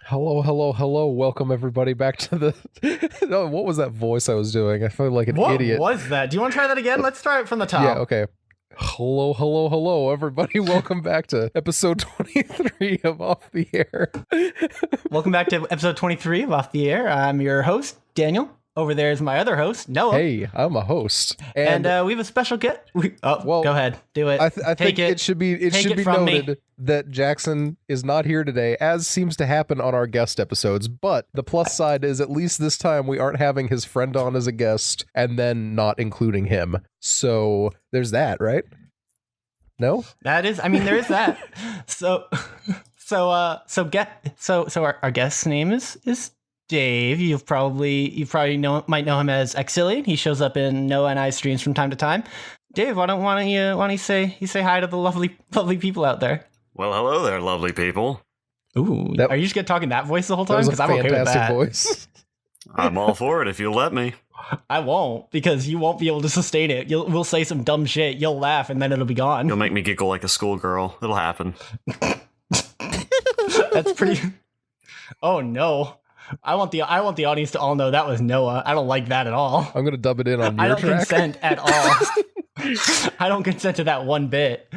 Hello, hello, hello. Welcome everybody back to the no, what was that voice I was doing? I feel like an idiot. What was that? Do you want to try that again? Let's try it from the top. Yeah, okay. Hello, hello, hello, everybody. Welcome back to episode 23 of Off the Air. Welcome back to episode 23 of Off the Air. I'm your host, Daniel. Over there is my other host, Noah. Hey, I'm a host. And we have a special guest. Well, go ahead. Do it. I think it should be noted that Jackson is not here today, as seems to happen on our guest episodes. But the plus side is at least this time we aren't having his friend on as a guest and then not including him. So there's that, right? No? That is, I mean, there is that. So our guest's name is Dave. You probably might know him as Axillion. He shows up in Noah and I streams from time to time. Dave, why don't you say hi to the lovely people out there? Well, hello there, lovely people. Ooh, are you just gonna talk in that voice the whole time? Because I'm okay with that. Voice. I'm all for it if you'll let me. I won't, because you won't be able to sustain it. We'll say some dumb shit, you'll laugh, and then it'll be gone. You'll make me giggle like a schoolgirl. It'll happen. That's pretty. Oh no. I want the audience to all know that was Noah. I don't like that at all. I'm gonna dub it in on your I don't track. consent at all. I don't consent to that one bit.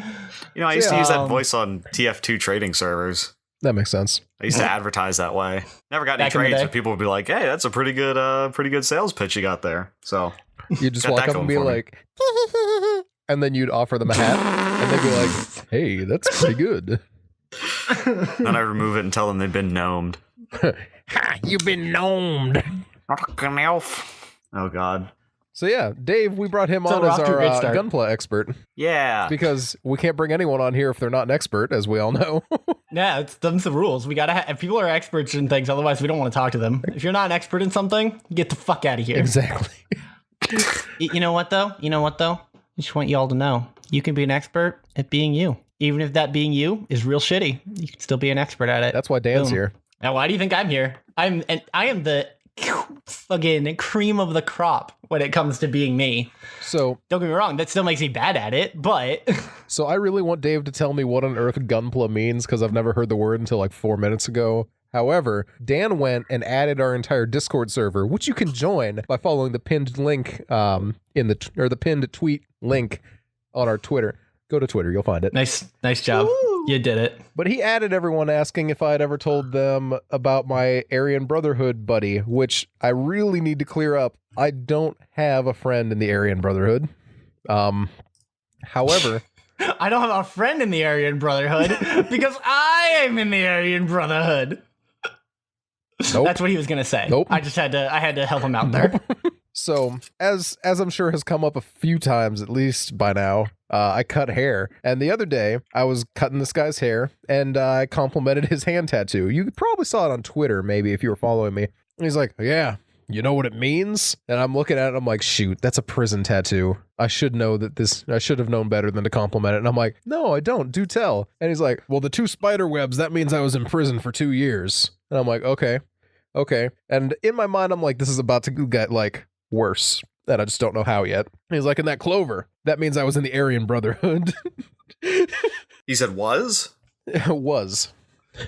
You know, I used to use that voice on TF2 trading servers. That makes sense. I used to advertise that way. Never got any trades, but people would be like, "Hey, that's a pretty good sales pitch you got there." So you just walk up and be like, and then you'd offer them a hat, and they'd be like, "Hey, that's pretty good." Then I remove it and tell them they've been gnomed. Ha, you've been gnomed. Fucking elf. Oh god. So yeah, Dave, we brought him on as our Gunpla expert. Yeah. Because we can't bring anyone on here if they're not an expert, as we all know. Yeah, them's the rules. We gotta if people are experts in things, otherwise we don't want to talk to them. If you're not an expert in something, get the fuck out of here. Exactly. You know what though? I just want you all to know, you can be an expert at being you. Even if that being you is real shitty, you can still be an expert at it. That's why Dan's here. Now, why do you think I'm here? I am the fucking cream of the crop when it comes to being me. So don't get me wrong, that still makes me bad at it, but so I really want Dave to tell me what on earth Gunpla means, because I've never heard the word until like 4 minutes ago. However, Dan went and added our entire Discord server, which you can join by following the pinned link the pinned tweet link on our Twitter. Go to Twitter, you'll find it. Nice job. Woo! You did it. But he added everyone asking if I had ever told them about my Aryan Brotherhood buddy, which I really need to clear up. I don't have a friend in the Aryan Brotherhood. However, I don't have a friend in the Aryan Brotherhood because I am in the Aryan Brotherhood. Nope. That's what he was gonna say. Nope. I had to help him out there. So, as I'm sure has come up a few times, at least by now, I cut hair. And the other day, I was cutting this guy's hair, and I complimented his hand tattoo. You probably saw it on Twitter, maybe, if you were following me. And he's like, yeah, you know what it means? And I'm looking at it, and I'm like, shoot, that's a prison tattoo. I should have known better than to compliment it. And I'm like, no, I don't. Do tell. And he's like, well, the 2 spider webs, that means I was in prison for 2 years. And I'm like, okay. And in my mind, I'm like, this is about to get, like, worse, and I just don't know how yet. He's like, in that clover, that means I was in the Aryan Brotherhood. He said was? Was.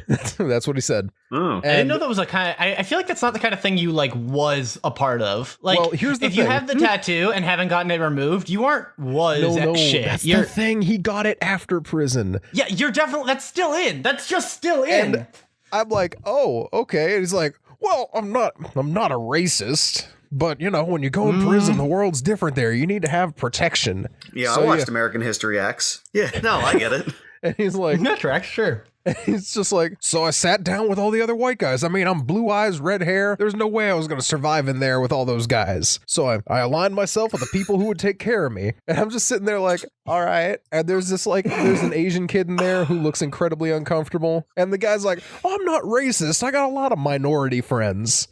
That's what he said. Oh. I didn't know that was a kind of, I feel like that's not the kind of thing you like was a part of. Like, well, here's the thing. You have the tattoo and haven't gotten it removed, you aren't no, shit. That's the thing. He got it after prison. Yeah, you're definitely, that's still in. That's just still in. And I'm like, oh, okay. And he's like, well, I'm not a racist. But, you know, when you go in prison, the world's different there. You need to have protection. Yeah, I watched American History X. Yeah, no, I get it. And he's like... That tracks, sure. And he's just like, so I sat down with all the other white guys. I mean, I'm blue eyes, red hair. There's no way I was going to survive in there with all those guys. So I aligned myself with the people who would take care of me. And I'm just sitting there like, all right. And there's an Asian kid in there who looks incredibly uncomfortable. And the guy's like, oh, I'm not racist. I got a lot of minority friends.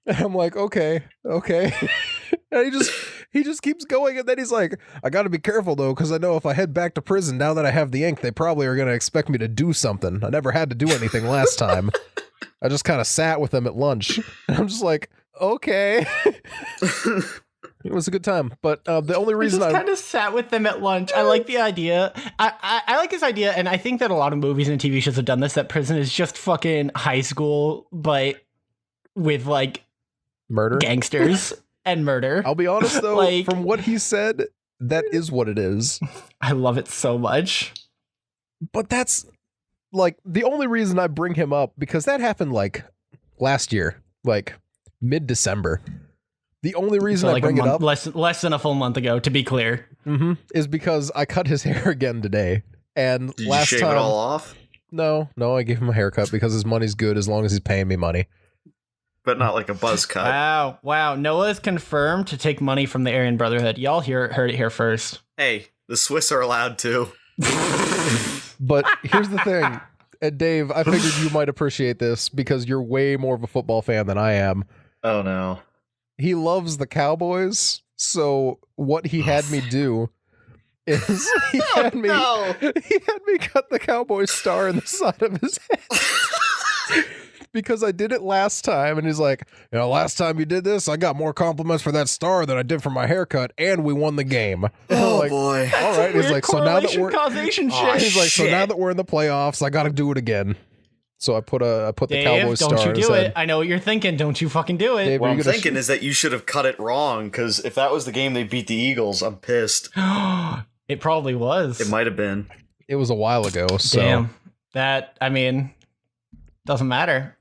And I'm like, okay. And he just keeps going, and then he's like, I gotta be careful though, because I know if I head back to prison now that I have the ink, they probably are gonna expect me to do something. I never had to do anything last time. I just kind of sat with them at lunch. And I'm just like, okay. It was a good time, but the only I reason just kind of sat with them at lunch. I like the idea. I like this idea, and I think that a lot of movies and TV shows have done this, that prison is just fucking high school, but with, like, murder, gangsters, and murder. I'll be honest, though, Like- from what he said, that is what it is. I love it so much. But that's, like, the only reason I bring him up, because that happened, like, last year, like, mid-December. The only reason So, like, I bring it up less than a full month ago, to be clear. is because I cut his hair again today. And Did last you shave time, it all off? No, I gave him a haircut because his money's good as long as he's paying me money. But not like a buzz cut. Wow. Noah is confirmed to take money from the Aryan Brotherhood. Y'all heard it here first. Hey, the Swiss are allowed to. But here's the thing. And Dave, I figured you might appreciate this because you're way more of a football fan than I am. Oh no. He loves the Cowboys, so what he had me do is he had me cut the Cowboys star in the side of his head. Because I did it last time, and he's like, last time you did this, I got more compliments for that star than I did for my haircut, and we won the game. Oh Like, boy. all right. He's like, so now that we're causation Oh, shit. he's like, so shit. now that we're in the playoffs, I got to do it again. So I put the Dave, Cowboys star don't you in his do head. it. I know what you're thinking. Don't you fucking do it. Dave, What are I'm you gonna thinking is that you should have cut it wrong, because if that was the game they beat the Eagles, I'm pissed. It probably was. It might have been. It was a while ago, so Damn. That, I mean, doesn't matter.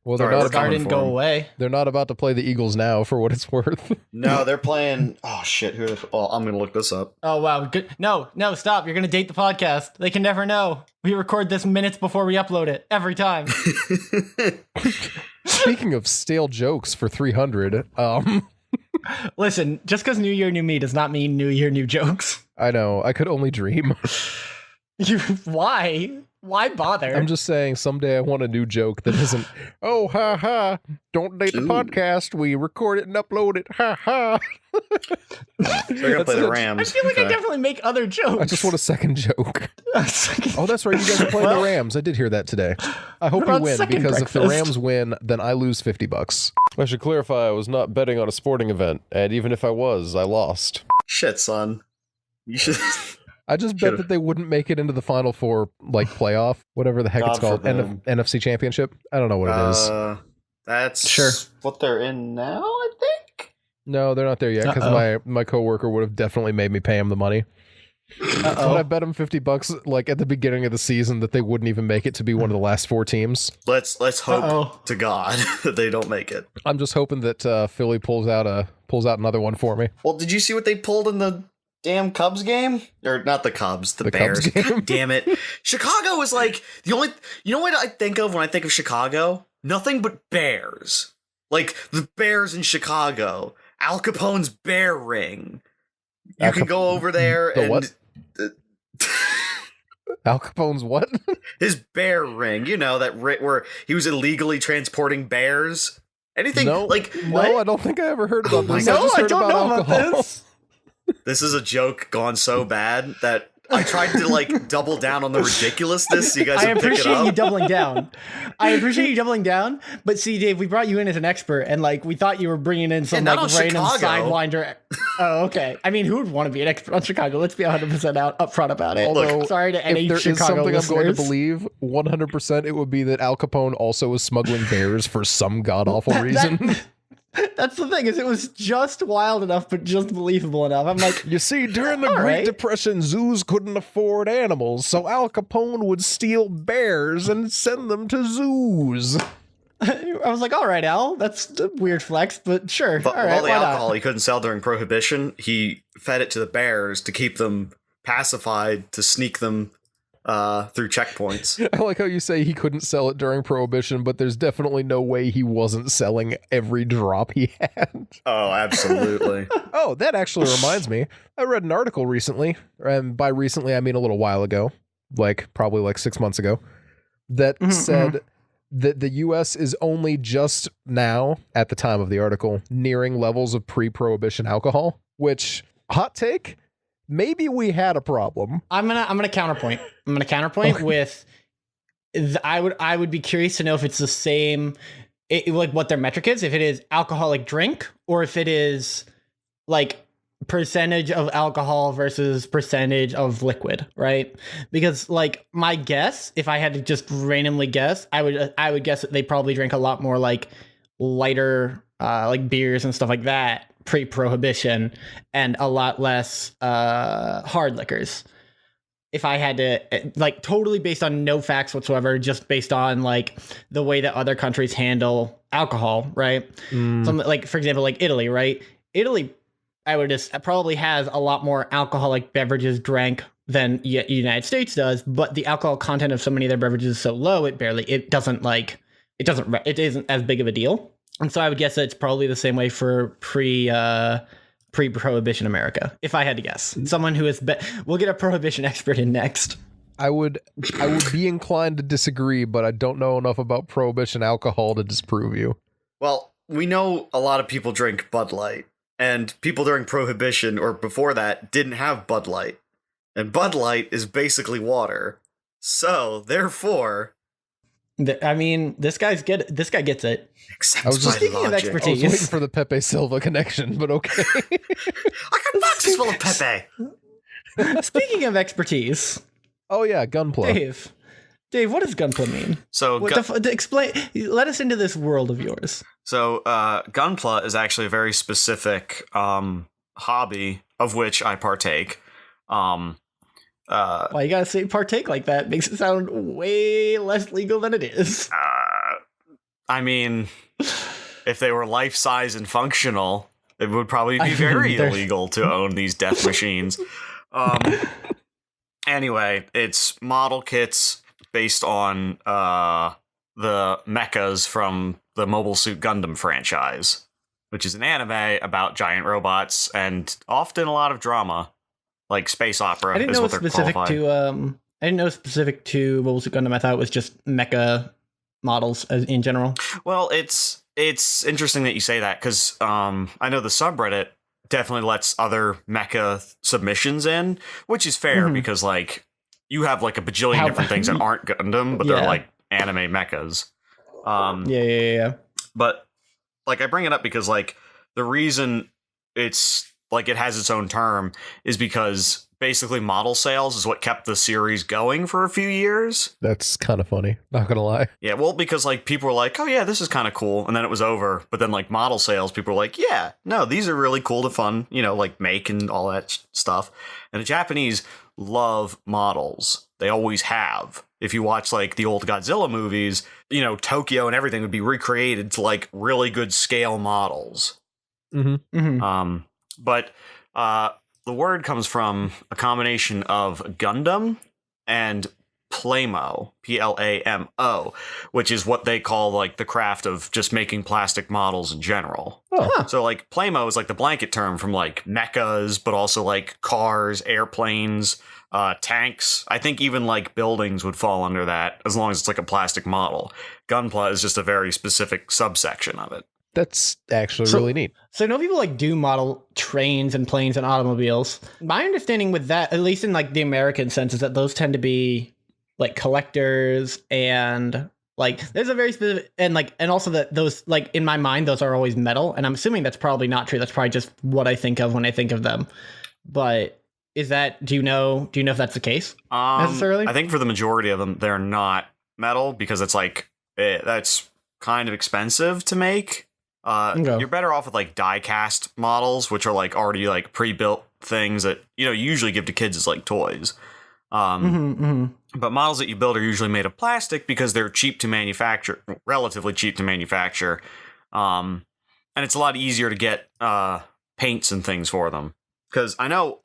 well, Sorry, they're we're not Star coming didn't for go him. away. they're not about to play the Eagles now, for what it's worth. No, they're playing. Oh shit! I'm gonna look this up. Oh, wow. Good. No, stop. You're going to date the podcast. They can never know. We record this minutes before we upload it. Every time. Speaking of stale jokes for 300, Listen, just because New Year, New Me does not mean New Year, New Jokes. I know I could only dream. Why? Why bother? I'm just saying, someday I want a new joke that isn't, oh, ha, ha, don't date the Ooh. podcast, we record it and upload it, ha, ha. They're gonna play the it. Rams. I feel like I Okay. definitely make other jokes. I just want a second joke. Oh, that's right, you guys are playing Well- the Rams. I did hear that today. I hope What you about win, second because if the breakfast? Rams win, then I lose $50. I should clarify, I was not betting on a sporting event, and even if I was, I lost. Shit, son. You should. I just bet Should've. that they wouldn't make it into the Final Four, like, playoff, whatever the heck it's God called, forbid. NFC Championship. I don't know what it is. That's Sure. what they're in now, I think. No, they're not there yet, because my coworker would have definitely made me pay him the money. When I bet him $50, like at the beginning of the season, that they wouldn't even make it to be one of the last four teams. Let's hope Uh-oh. to God that they don't make it. I'm just hoping that Philly pulls out another one for me. Well, did you see what they pulled in the damn Cubs game? Or not the Cubs, the Cubs Bears. game? God damn it. Chicago is like the only. You know what I think of when I think of Chicago? Nothing but bears. Like the Bears in Chicago. Al Capone's bear ring. You can go over there The and what? Al Capone's what? his bear ring. You know that where he was illegally transporting bears. Anything No, like no, I don't think I ever heard Oh about my this. God. I just I heard don't about know about alcohol. this. This is a joke gone so bad that I tried to like double down on the ridiculousness so you guys I would pick it appreciate you up. doubling down. But see, Dave, we brought you in as an expert, and like we thought you were bringing in some And not like on random Chicago. sidewinder. Oh, okay. I mean, who would want to be an expert on Chicago? Let's be 100% out upfront about it. Although, Sorry to any If there is Chicago something listeners. I'm going to believe, 100% it would be that Al Capone also was smuggling bears for some god-awful reason. That's the thing, is it was just wild enough, but just believable enough. I'm like, You see, during the All Great right. Depression, zoos couldn't afford animals, so Al Capone would steal bears and send them to zoos. I was like, all right, Al, that's a weird flex, but sure. But all with right, all the why alcohol not? he couldn't sell during Prohibition, he fed it to the bears to keep them pacified, to sneak them through checkpoints. I like how you say he couldn't sell it during Prohibition, but there's definitely no way he wasn't selling every drop he had. Oh, absolutely. Oh, that actually reminds me. I read an article recently, and by recently I mean a little while ago, probably like 6 months ago, that said that the US is only just now, at the time of the article, nearing levels of pre-prohibition alcohol, which, hot take, maybe we had a problem. I'm gonna counterpoint. Okay. With I would be curious to know if it's the same, like what their metric is, if it is alcoholic drink or if it is like percentage of alcohol versus percentage of liquid, right? Because like my guess, if I had to just randomly guess, I would guess that they probably drink a lot more like lighter like beers and stuff like that pre-prohibition, and a lot less hard liquors. If I had to, like, totally based on no facts whatsoever, just based on like the way that other countries handle alcohol, right? Some, like, for example, like Italy, right? Italy, I would just probably has a lot more alcoholic beverages drank than United States does, but the alcohol content of so many of their beverages is so low, it isn't as big of a deal. And so I would guess that it's probably the same way for pre-prohibition America, if I had to guess. Someone who is we'll get a prohibition expert in next. I would be inclined to disagree, but I don't know enough about prohibition alcohol to disprove you. Well, we know a lot of people drink Bud Light, and people during prohibition or before that didn't have Bud Light, and Bud Light is basically water. So therefore, I mean, this guy gets it. Except I was just speaking of I was expertise. waiting for the Pepe Silva connection, but okay. I got boxes full of Pepe. Speaking of expertise, Oh yeah, Gunpla. Dave, what does Gunpla mean? So Explain. Let us into this world of yours. So Gunpla is actually a very specific hobby of which I partake. Why you gotta say partake like that? Makes it sound way less legal than it is. I mean, if they were life-size and functional, it would probably be very illegal to own these death machines. Anyway, it's model kits based on the mechas from the Mobile Suit Gundam franchise, which is an anime about giant robots and often a lot of drama, like space opera. I didn't know it was specific to I didn't know specific to Mobile Suit Gundam. I thought it was just mecha models in general. Well, it's interesting that you say that, because I know the subreddit definitely lets other mecha submissions in, which is fair because like you have like a bajillion different things that aren't Gundam, but they're like anime mechas. Yeah. But like I bring it up because like the reason it's like it has its own term is because basically model sales is what kept the series going for a few years. That's kind of funny, not gonna lie. Yeah, well, because like people were like, oh yeah, this is kind of cool, and then it was over. But then like model sales, people were like, yeah, no, these are really cool to fun, like make and all that stuff. And the Japanese love models. They always have. If you watch like the old Godzilla movies, Tokyo and everything would be recreated to like really good scale models. But the word comes from a combination of Gundam and Plamo, Plamo, which is what they call like the craft of just making plastic models in general. So like Plamo is like the blanket term from like mechas, but also like cars, airplanes, tanks. I think even like buildings would fall under that as long as it's like a plastic model. Gunpla is just a very specific subsection of it. That's actually really neat. So I know people like do model trains and planes and automobiles. My understanding with that, at least in like the American sense, is that those tend to be like collectors, and like there's a very specific, and also that those, like in my mind, those are always metal, and I'm assuming that's probably not true. That's probably just what I think of when I think of them. But is that, do you know if that's the case necessarily? I think for the majority of them, they're not metal because it's like that's kind of expensive to make. You're better off with like die cast models, which are like already like pre-built things that you usually give to kids as like toys. But models that you build are usually made of plastic because they're cheap to manufacture, relatively cheap to manufacture, and it's a lot easier to get paints and things for them. Because I know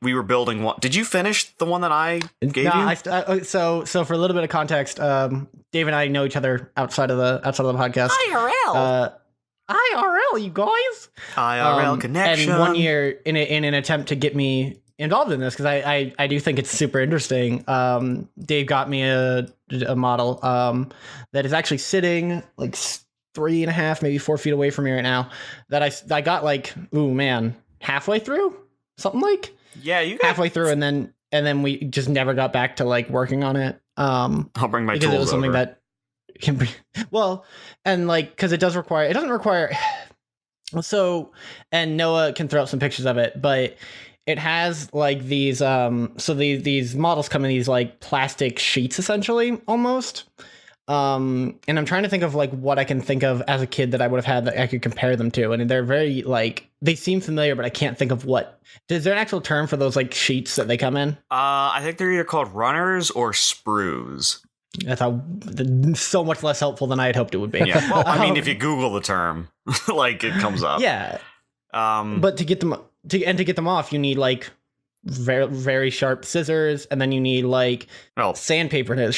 we were building one. Did you finish the one that I gave you? So for a little bit of context, Dave and I know each other outside of the podcast. IRL, you guys. IRL connection. And 1 year in an attempt to get me involved in this, because I do think it's super interesting. Dave got me a model that is actually sitting like 3.5, maybe 4 feet away from me right now. That I got like, halfway through, something like. Yeah, you got halfway through, and then we just never got back to like working on it. I'll bring my because tools it was something over. that can be, well, and like because it doesn't require So, and Noah can throw up some pictures of it, but it has like these these models come in these like plastic sheets essentially almost. And I'm trying to think of like what I can think of as a kid that I would have had that I could compare them to, and they're very like they seem familiar, but I can't think of what. Is there an actual term for those like sheets that they come in? I think they're either called runners or sprues. That's so much less helpful than I had hoped it would be. Yeah. Well, I mean, if you Google the term, like it comes up. Yeah. But to get them off, you need like very very sharp scissors, and then you need like sandpaper to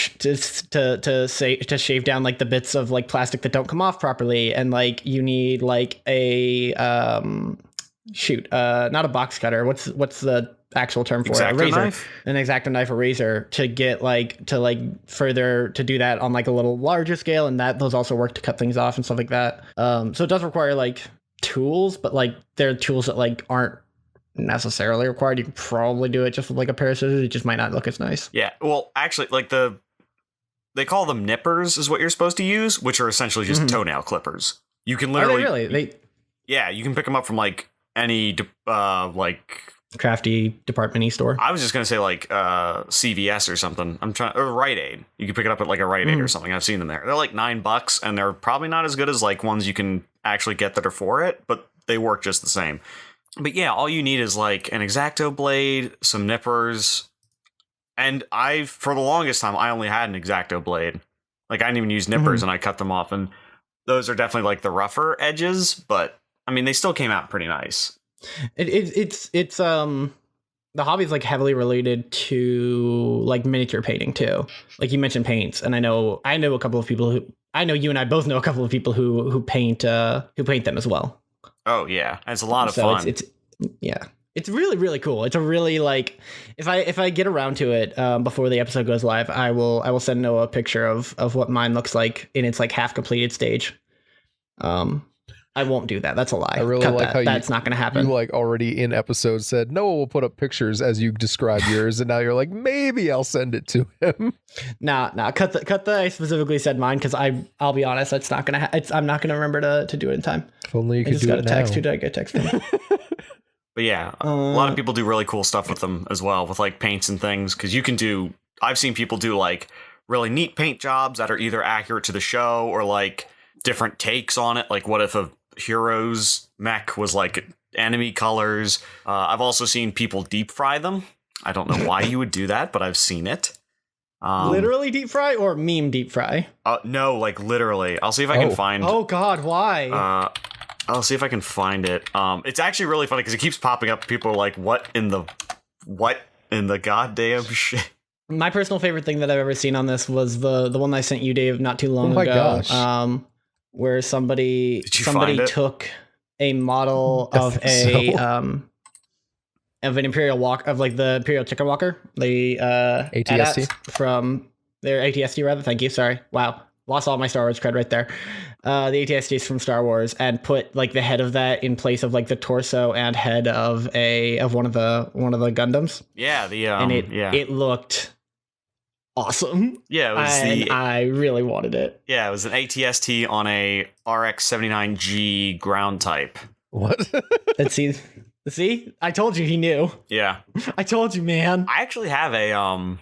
shave down like the bits of like plastic that don't come off properly, and like you need like a not a box cutter. What's the actual term for it? A razor, an X-Acto knife, a razor to get further to do that on like a little larger scale, and those also work to cut things off and stuff like that. So it does require like tools, but like they're tools that like aren't necessarily required. You can probably do it just with like a pair of scissors. It just might not look as nice. Yeah. Well, actually, like they call them nippers is what you're supposed to use, which are essentially just toenail clippers. You can literally you can pick them up from like any like crafty department store. I was just gonna say like CVS or something. Or Rite Aid. You can pick it up at like a Rite Aid or something. I've seen them there. They're like $9, and they're probably not as good as like ones you can actually get that are for it, but they work just the same. But yeah, all you need is like an X-Acto blade, some nippers, and for the longest time I only had an X-Acto blade. Like I didn't even use nippers, and I cut them off, and those are definitely like the rougher edges, but I mean they still came out pretty nice. It's the hobby is like heavily related to like miniature painting too. Like you mentioned paints, and I know a couple of people you and I both know a couple of people who paint them as well. Oh yeah, it's a lot of fun. It's really really cool. It's a really like if I get around to it before the episode goes live, I will send Noah a picture of what mine looks like in its like half completed stage. I won't do that. That's a lie. I really like how that's not going to happen. You like already in episode said Noah will put up pictures as you describe yours, and now you're like maybe I'll send it to him. Nah. Cut the I specifically said mine because I'll be honest, that's not gonna. I'm not gonna remember to do it in time. If only you could do it now. Who did I get text from? But yeah, a lot of people do really cool stuff with them as well, with like paints and things. Because you can do. I've seen people do like really neat paint jobs that are either accurate to the show or like different takes on it. Like what if a hero's mech was like enemy colors. I've also seen people deep fry them. I don't know why you would do that, but I've seen it. Literally deep fry or meme deep fry? No, like literally. I'll see if I can find. Oh God, why? I'll see if I can find it. It's actually really funny because it keeps popping up. People are like, "What in the goddamn shit?" My personal favorite thing that I've ever seen on this was the one I sent you, Dave, not too long ago. Gosh. Where somebody took a model of an Imperial walk of like the Imperial Chicken Walker, the ATST from their ATST rather. Thank you. Sorry. Wow. Lost all my Star Wars cred right there. The ATSTs from Star Wars, and put like the head of that in place of like the torso and head of one of the Gundams. Yeah. It looked awesome. Yeah, it was I really wanted it. Yeah, it was an ATST on a RX-79G ground type. What? Let's see? I told you he knew. Yeah. I told you, man. I actually have a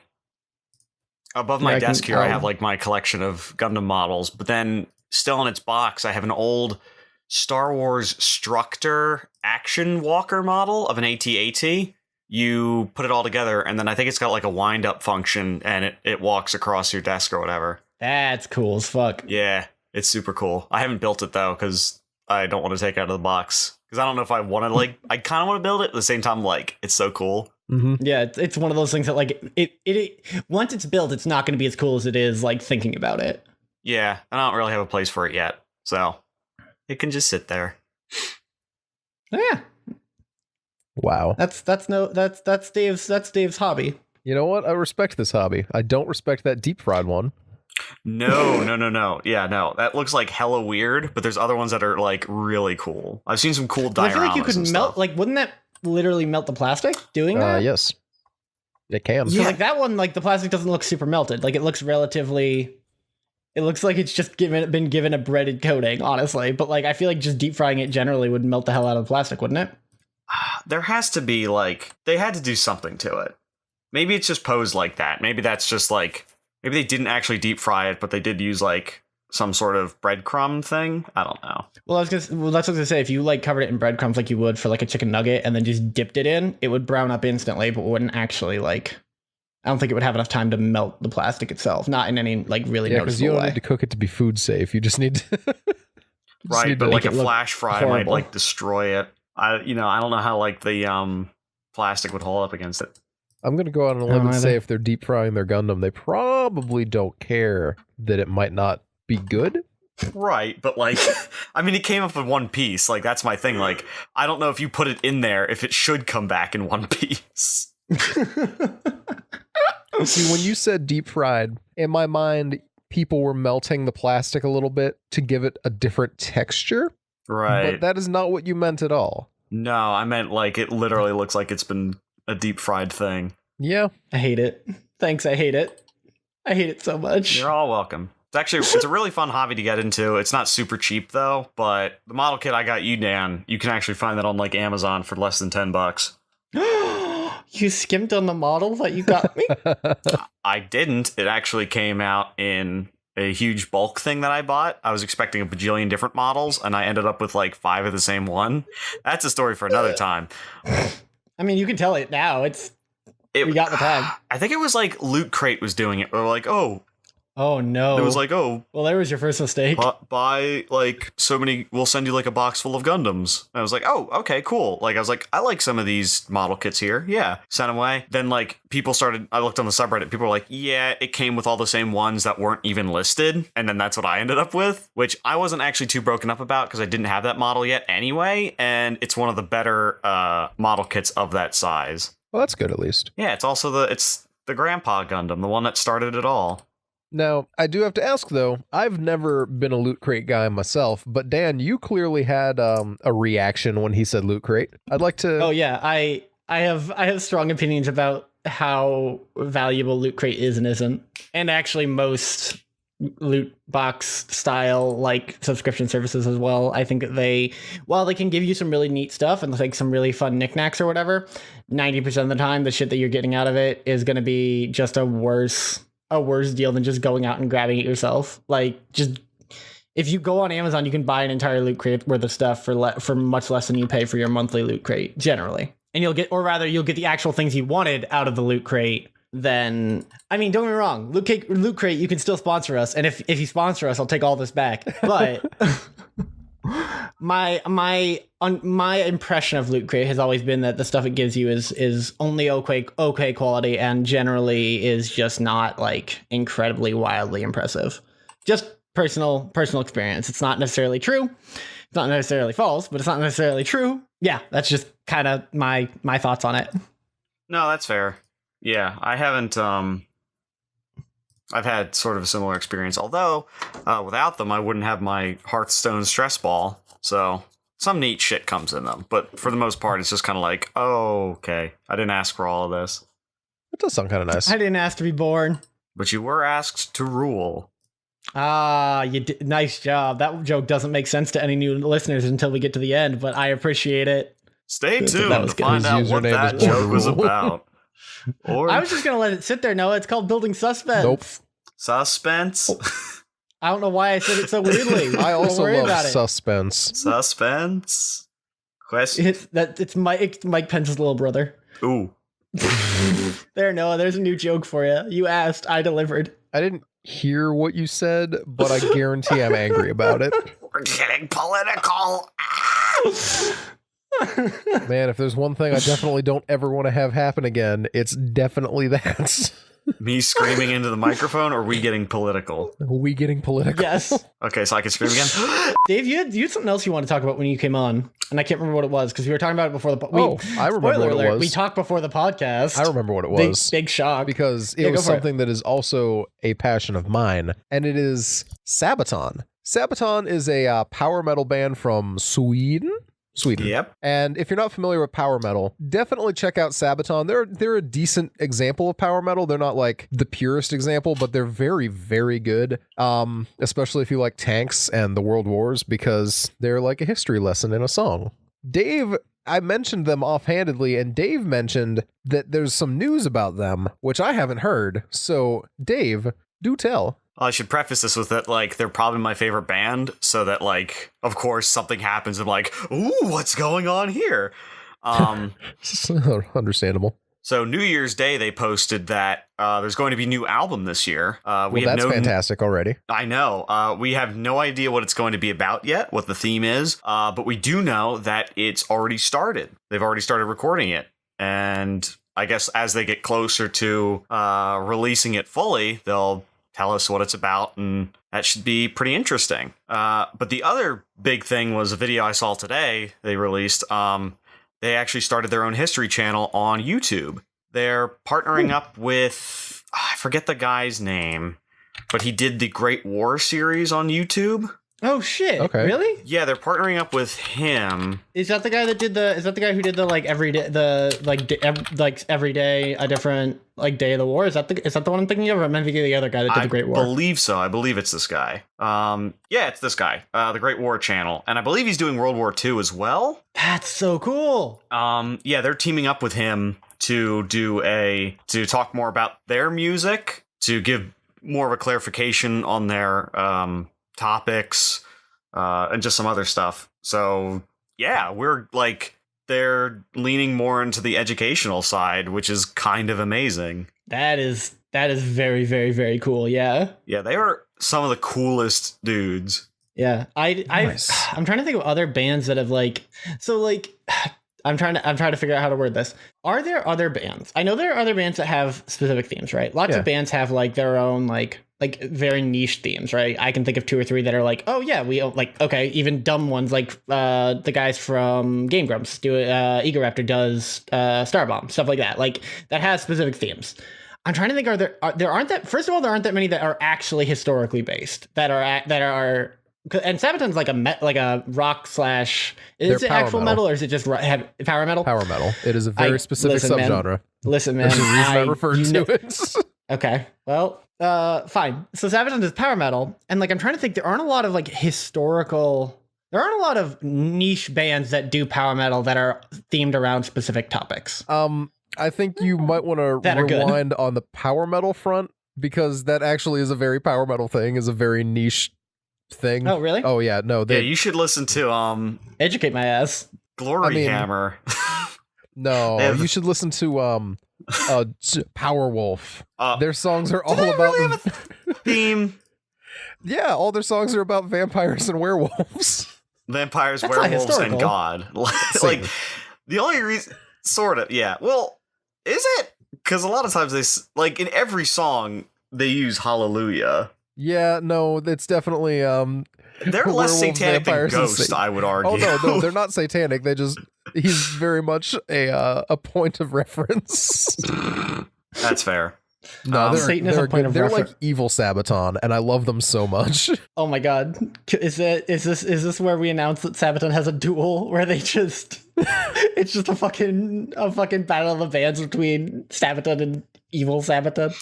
above my desk here I have like my collection of Gundam models, but then still in its box I have an old Star Wars Structor action walker model of an AT-AT. You put it all together, and then I think it's got like a wind-up function, and it walks across your desk or whatever. That's cool as fuck. Yeah, it's super cool. I haven't built it, though, because I don't want to take it out of the box. Because I don't know if I want to, like... I kind of want to build it, at the same time, like, it's so cool. Mm-hmm. Yeah, it's one of those things that, like, it once it's built, it's not going to be as cool as it is, like, thinking about it. Yeah, I don't really have a place for it yet, so it can just sit there. Yeah. Wow. That's Dave's hobby. You know what? I respect this hobby. I don't respect that deep fried one. No. Yeah, no. That looks like hella weird, but there's other ones that are like really cool. I've seen some cool dioramas. I feel like you could melt, like, wouldn't that literally melt the plastic doing that? Yes. It can. Yeah. Like that one, like the plastic doesn't look super melted. Like it looks relatively It looks like it's just been given a breaded coating, honestly. But like, I feel like just deep frying it generally would melt the hell out of the plastic, wouldn't it? There has to be like they had to do something to it. Maybe it's just posed like that. Maybe that's just like maybe they didn't actually deep fry it, but they did use like some sort of breadcrumb thing. I don't know. Well, that's what I was gonna say. If you like covered it in breadcrumbs like you would for like a chicken nugget, and then just dipped it in, it would brown up instantly, but wouldn't actually like. I don't think it would have enough time to melt the plastic itself. Not in any like really noticeable because you don't way. need to cook it to be food safe. You just need to. Right, but like a flash fry might horrible. like destroy it. I don't know how like the plastic would hold up against it. I'm gonna go out on a limb and say if they're deep frying their Gundam, they probably don't care that it might not be good. Right, but like, I mean, it came up in one piece. Like, that's my thing. Like, I don't know if you put it in there, if it should come back in one piece. See, when you said deep fried, in my mind, people were melting the plastic a little bit to give it a different texture. Right. But that is not what you meant at all. No, I meant like it literally looks like it's been a deep fried thing. Yeah. I hate it. Thanks, I hate it. I hate it so much. You're all welcome. It's a really fun hobby to get into. It's not super cheap though, but the model kit I got you, Dan, you can actually find that on like Amazon for less than $10. You skimped on the model that you got me? I didn't. It actually came out in a huge bulk thing that I bought. I was expecting a bajillion different models, and I ended up with like 5 of the same one. That's a story for another time. I mean, you can tell it now. We got the time. I think it was like Loot Crate was doing it. Or like, Oh no. it was like, oh, well, there was your first mistake. buy like so many, we'll send you like a box full of Gundams. And I was like, oh, okay, cool. Like, I was like, I like some of these model kits here. Yeah. Sent them away. Then like I looked on the subreddit. People were like, yeah, it came with all the same ones that weren't even listed. And then that's what I ended up with, which I wasn't actually too broken up about because I didn't have that model yet anyway. And it's one of the better model kits of that size. Well, that's good at least. Yeah, it's also the Grandpa Gundam, the one that started it all. Now, I do have to ask, though, I've never been a Loot Crate guy myself, but Dan, you clearly had a reaction when he said Loot Crate. I'd like to... Oh, yeah. I have strong opinions about how valuable Loot Crate is and isn't. And actually most loot box style like subscription services as well. I think that while they can give you some really neat stuff and like some really fun knickknacks or whatever, 90% of the time, the shit that you're getting out of it is going to be just a worse deal than just going out and grabbing it yourself. Like, just if you go on Amazon, you can buy an entire Loot Crate worth of stuff for much less than you pay for your monthly Loot Crate generally, and you'll get the actual things you wanted out of the Loot Crate. Then, I mean, don't get me wrong, Loot Crate, you can still sponsor us, and if you sponsor us, I'll take all this back. But my impression of Loot Crate has always been that the stuff it gives you is only okay quality and generally is just not like incredibly wildly impressive. Just personal experience. It's not necessarily true. It's not necessarily false, but it's not necessarily true. Yeah, that's just kind of my thoughts on it. No, that's fair. Yeah, I haven't. I've had sort of a similar experience, although without them, I wouldn't have my Hearthstone stress ball. So some neat shit comes in them, but for the most part, it's just kind of like, oh, okay, I didn't ask for all of this. That does sound kind of nice. I didn't ask to be born. But you were asked to rule. Ah, you did. Nice job. That joke doesn't make sense to any new listeners until we get to the end, but I appreciate it. Stay tuned to good. find out His what username that is Born joke was Rule. about. Or I was just gonna let it sit there, Noah. It's called building suspense. Nope. suspense. I don't know why I said it so weirdly. I Don't also worry love about it. suspense. Suspense. Question. It's Mike Pence's little brother. Ooh. There, Noah. There's a new joke for you. You asked, I delivered. I didn't hear what you said, but I guarantee I'm angry about it. We're getting political. Man, if there's one thing I definitely don't ever want to have happen again, it's definitely that. Me screaming into the microphone, or we getting political? We getting political. Yes. Okay, so I can scream again. Dave, you had something else you want to talk about when you came on, and I can't remember what it was because we were talking about it before the. I remember spoiler what it alert, was. We talked before the podcast. I remember what it was. Big shock. Because it Yeah, was go for it. something that is also a passion of mine, and it is Sabaton. Sabaton is a power metal band from Sweden. Sweden. Yep. And if you're not familiar with power metal, definitely check out Sabaton. They're a decent example of power metal. They're not like the purest example, but they're very, very good. Especially if you like tanks and the World Wars, because they're like a history lesson in a song. Dave, I mentioned them offhandedly, and Dave mentioned that there's some news about them, which I haven't heard. So, Dave, do tell. I should preface this with that, like, they're probably my favorite band, so that, like, of course, something happens, I'm like, ooh, what's going on here? Understandable. So New Year's Day, they posted that there's going to be a new album this year. That's fantastic already. I know. We have no idea what it's going to be about yet, what the theme is, but we do know that it's already started. They've already started recording it, and I guess as they get closer to releasing it fully, they'll tell us what it's about, and that should be pretty interesting. But the other big thing was a video I saw today they released. They actually started their own history channel on YouTube. They're partnering up with, I forget the guy's name, but he did the Great War series on YouTube. Oh shit! Okay. Really? Yeah, they're partnering up with him. Is that the guy that did the? Is that the guy who did the like every day, every day a different like day of the war? Is that the one I'm thinking of, or am I thinking of the other guy that did the Great War? I believe so. I believe it's this guy. Yeah, it's this guy. The Great War channel, and I believe he's doing World War II as well. That's so cool. Yeah, they're teaming up with him to talk more about their music, to give more of a clarification on their topics, and just some other stuff. So yeah, they're leaning more into the educational side, which is kind of amazing. That is very, very, very cool. Yeah. Yeah, they are some of the coolest dudes. Yeah. Nice. I'm trying to think of other bands that have I'm trying to figure out how to word this. Are there other bands? I know there are other bands that have specific themes, right? Lots of bands have like their own like very niche themes, right? I can think of 2 or 3 that are like, oh yeah, we like, okay, even dumb ones like the guys from Game Grumps do Ego Raptor does Starbomb, stuff like that. Like that has specific themes. I'm trying to think, there aren't that many that are actually historically based that are and Sabaton's like a rock slash. Is it actual metal, or is it just power metal? Power metal. It is a very specific subgenre. Listen, man. There's a reason I referred to it. Okay, well, fine. So Sabaton is power metal, and like I'm trying to think, there aren't a lot of like historical. There aren't a lot of niche bands that do power metal that are themed around specific topics. I think you might want to rewind on the power metal front, because that actually is a very power metal thing. Is a very niche thing. Oh, really? Oh, yeah. No, yeah, you should listen to Educate my ass. Glory Hammer. No, you should listen to Powerwolf. Their songs are all about really have a theme. Yeah, all their songs are about vampires and werewolves. Vampires, werewolves, and God. Like the only reason, sort of, yeah. Well, is it? Because a lot of times like in every song they use Hallelujah. Yeah, no, it's definitely they're less satanic than Ghost, I would argue. Oh no, they're not satanic. He's very much a point of reference. That's fair. No, Satan is a point of they're reference. like evil Sabaton, and I love them so much. Oh my god, is this where we announce that Sabaton has a duel where they just it's just a fucking battle of the bands between Sabaton and evil Sabaton?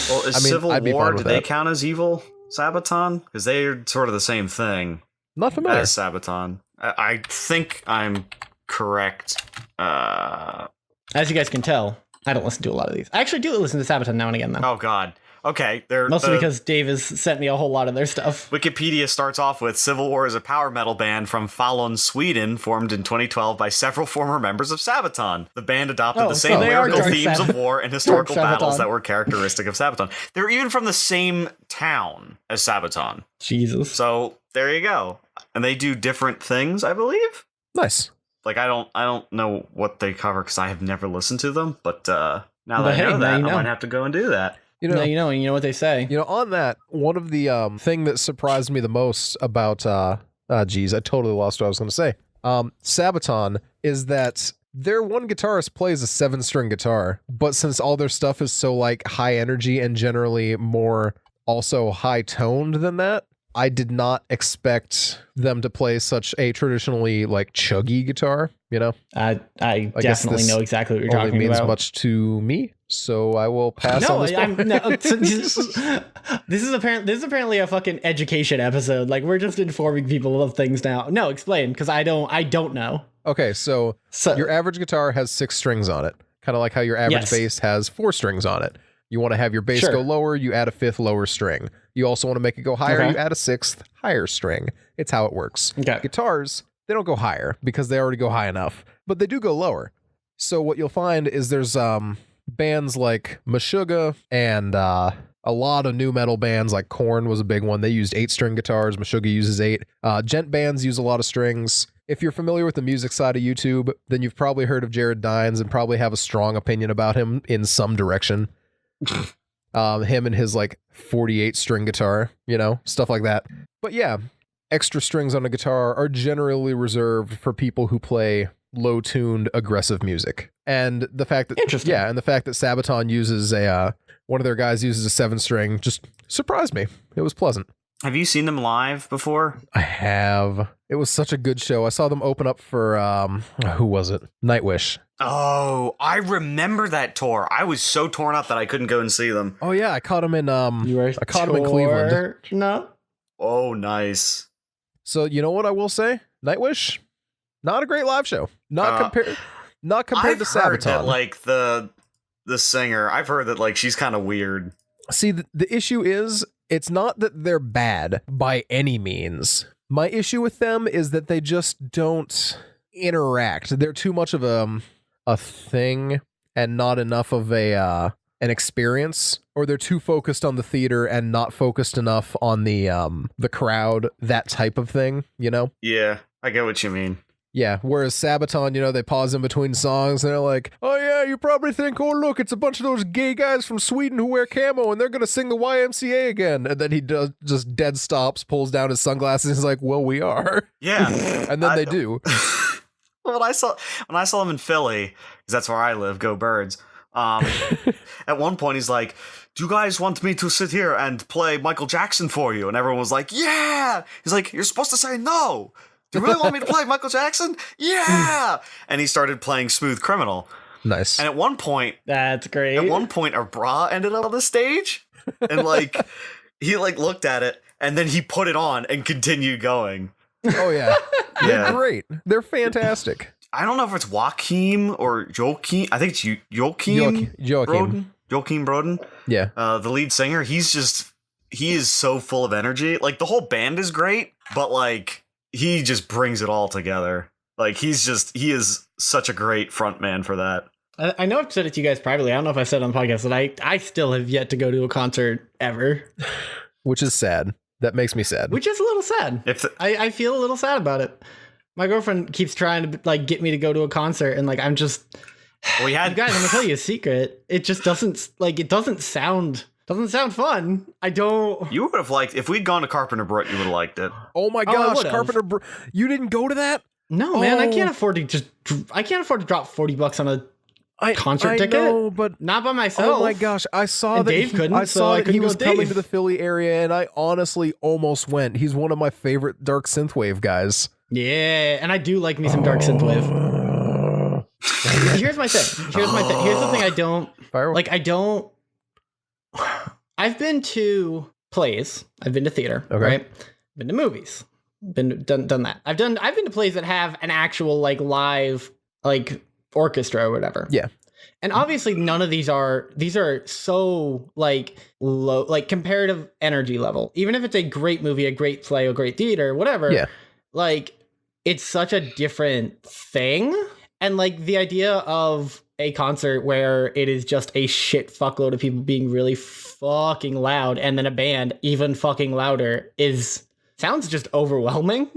Well, Civil War, do they count as evil Sabaton? Because they're sort of the same thing. Not familiar. As Sabaton. I think I'm correct. As you guys can tell, I don't listen to a lot of these. I actually do listen to Sabaton now and again, though. Oh, God. Okay. Mostly because Dave has sent me a whole lot of their stuff. Wikipedia starts off with Civil War is a power metal band from Falun, Sweden, formed in 2012 by several former members of Sabaton. The band adopted the same lyrical themes of war and historical battles that were characteristic of Sabaton. They're even from the same town as Sabaton. Jesus. So there you go. And they do different things, I believe. Nice. Like I don't know what they cover because I have never listened to them, but now that I know that, I might have to go and do that. You know what they say. On that, one of the thing that surprised me the most about I totally lost what I was going to say. Sabaton is that their one guitarist plays a 7-string guitar, but since all their stuff is so like high energy and generally more also high toned than that, I did not expect them to play such a traditionally like chuggy guitar, you know? I guess definitely this know exactly what you're only talking means about. much to me, so I will pass on No, this I'm one. no. This is apparently a fucking education episode. Like we're just informing people of things now. No, explain, because I don't know. Okay, so So your average guitar has 6 strings on it, kind of like how your average Yes. bass has 4 strings on it. You want to have your bass Sure. go lower, you add a 5th lower string. You also want to make it go higher, Okay. you add a 6th higher string. It's how it works. Okay. Guitars, they don't go higher because they already go high enough, but they do go lower. So what you'll find is there's bands like Meshuggah and a lot of new metal bands like Korn was a big one. They used 8-string guitars. Meshuggah uses 8. Gent bands use a lot of strings. If you're familiar with the music side of YouTube, then you've probably heard of Jared Dines and probably have a strong opinion about him in some direction. Him and his like 48-string guitar, you know, stuff like that. But yeah, extra strings on a guitar are generally reserved for people who play low-tuned, aggressive music. And the fact that and the fact that Sabaton uses one of their guys uses a 7-string just surprised me. It was pleasant. Have you seen them live before? I have. It was such a good show. I saw them open up for who was it? Nightwish. Oh, I remember that tour. I was so torn up that I couldn't go and see them. Oh yeah, I caught him in I caught him in Cleveland. No. Oh, nice. So you know what I will say? Nightwish, not a great live show. Not compared to I've heard Sabaton. that, like the singer, I've heard that like she's kind of weird. See, the issue is it's not that they're bad by any means. My issue with them is that they just don't interact. They're too much of a thing and not enough of an experience, or they're too focused on the theater and not focused enough on the crowd, that type of thing, you know? Yeah, I get what you mean. Yeah, whereas Sabaton, you know, they pause in between songs and they're like, oh yeah, you probably think, oh look, it's a bunch of those gay guys from Sweden who wear camo and they're gonna sing the YMCA again. And then he does just dead stops, pulls down his sunglasses, and he's like, well, we are. Yeah. And then they do. When I saw him in Philly, because that's where I live, go Birds. At one point he's like, do you guys want me to sit here and play Michael Jackson for you? And everyone was like, yeah. He's like, you're supposed to say no. Do you really want me to play Michael Jackson? Yeah. And he started playing Smooth Criminal. Nice. And at one point, That's great. a bra ended up on the stage, and like he like looked at it, and then he put it on and continued going. Oh yeah. They're Yeah. great. They're fantastic. I don't know if it's Joachim or Joachim. I think it's Joachim. Joachim. Joachim Broden. Yeah. The lead singer. He is so full of energy. Like the whole band is great, but like he just brings it all together. Like he is such a great front man for that. I know I've said it to you guys privately. I don't know if I said it on the podcast, but I still have yet to go to a concert ever. Which is sad. That makes me sad. Which is a little sad. I feel a little sad about it. My girlfriend keeps trying to like get me to go to a concert, and like I'm just. You guys, I'm gonna tell you a secret. It just doesn't sound fun. I don't. You would have liked if we'd gone to Carpenter Brut. You would have liked it. Oh my I gosh, would've. Carpenter! You didn't go to that? No, man, I Oh. can't afford to drop $40 on a concert I ticket. know, but Not by myself. oh my gosh, I saw And that Dave couldn't, I so saw I that he couldn't was go with coming Dave. to the Philly area, and I honestly almost went. He's one of my favorite dark synthwave guys. Yeah, and I do like me some dark synthwave. Here's my thing. Here's the thing I don't Firework? like. I've been to plays. I've been to theater. Okay. Right. Been to movies. Done that. I've been to plays that have an actual like live like orchestra or whatever. Yeah. And obviously none of these are so like low, like comparative energy level. Even if it's a great movie, a great play, a great theater, whatever. Yeah. Like it's such a different thing. And like the idea of a concert where it is just a shit fuckload of people being really fucking loud and then a band even fucking louder sounds just overwhelming.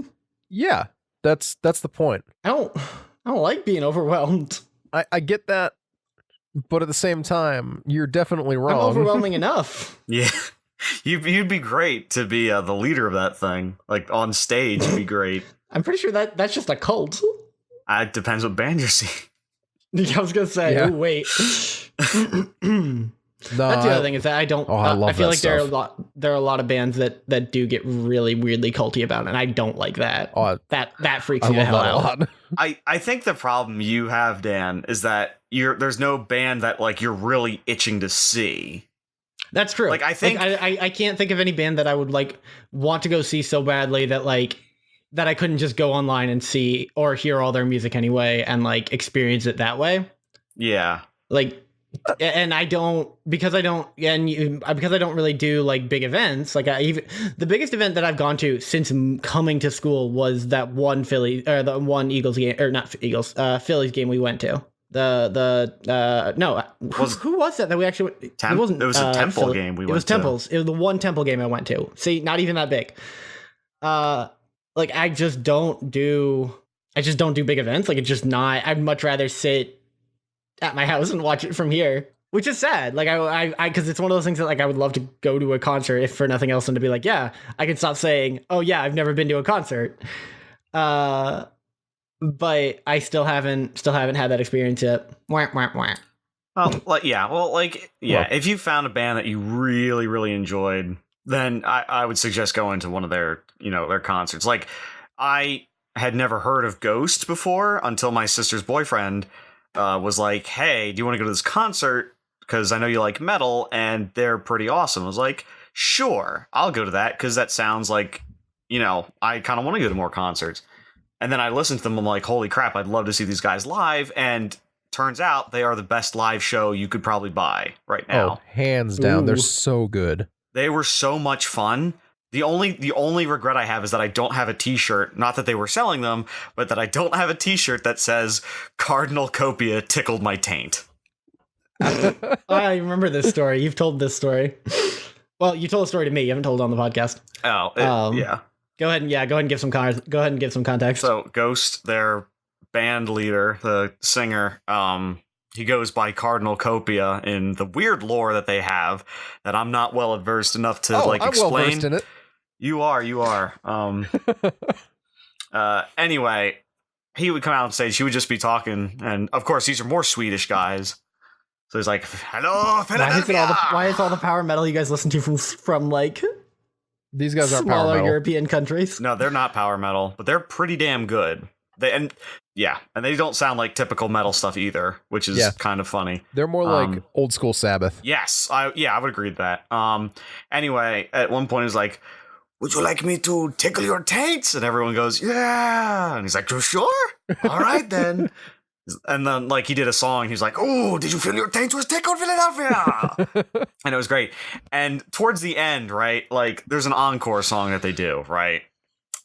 Yeah, that's the point. I don't like being overwhelmed. I get that, but at the same time, you're definitely wrong. I'm overwhelming enough. Yeah. You'd be great to be the leader of that thing. Like on stage, you'd be great. I'm pretty sure that's just a cult. It depends what band you're seeing. I was gonna say, Yeah. oh, wait. No, That's the other thing is that I don't. Oh, I love I feel that like there are a stuff. lot. there are a lot of bands that do get really weirdly culty about it, and I don't like that. Oh, that freaks I me the love hell that a out. lot. I think the problem you have, Dan, is that there's no band that like you're really itching to see. That's true. Like I think I can't think of any band that I would like want to go see so badly that like that I couldn't just go online and see or hear all their music anyway and like experience it that way. Yeah. Like, and I don't because I don't really do like big events. Like the biggest event that I've gone to since coming to school was that one the one Eagles game, or not Eagles, Phillies game we went to. Who was that we actually it wasn't, it was a Temple game we went to. It was Temple's. It was the one Temple game I went to. See, not even that big. Like I just don't do big events. Like it's just not. I'd much rather sit at my house and watch it from here, which is sad. Like I because it's one of those things that like I would love to go to a concert if for nothing else, and to be like, yeah, I can stop saying, oh yeah, I've never been to a concert. But I still haven't had that experience yet. Wah, wah, wah. If you found a band that you really, really enjoyed, then I would suggest going to one of their concerts. Like, I had never heard of Ghost before until my sister's boyfriend was like, hey, do you want to go to this concert? Because I know you like metal, and they're pretty awesome. I was like, sure, I'll go to that, because that sounds like, I kind of want to go to more concerts. And then I listened to them, I'm like, holy crap, I'd love to see these guys live, and turns out they are the best live show you could probably buy right now. Oh, hands down. Ooh. They're so good. They were so much fun. The only regret I have is that I don't have a t-shirt, not that they were selling them, but that I don't have a t-shirt that says Cardinal Copia tickled my taint. I remember this story. You've told this story. Well, you told a story to me. You haven't told it on the podcast. Yeah. Go ahead and give some context. So Ghost, their band leader, the singer, he goes by Cardinal Copia in the weird lore that they have that I'm not well versed enough to I'm explain. well versed in it. You are. Anyway, he would come out on stage. He would just be talking, and of course, these are more Swedish guys. So he's like, "Hello, Philadelphia." Why is all the power metal you guys listen to from like These guys aren't power smaller metal. European countries? No, they're not power metal, but they're pretty damn good. And they don't sound like typical metal stuff either, which is kind of funny. They're more like old school Sabbath. Yes, I would agree with that. Anyway, at one point, he's like, would you like me to tickle your taints? And everyone goes, yeah. And he's like, you sure? All right, then. And then, like, he did a song. He's like, oh, did you feel your taints was tickled, Philadelphia? And it was great. And towards the end, right, like, there's an encore song that they do, right?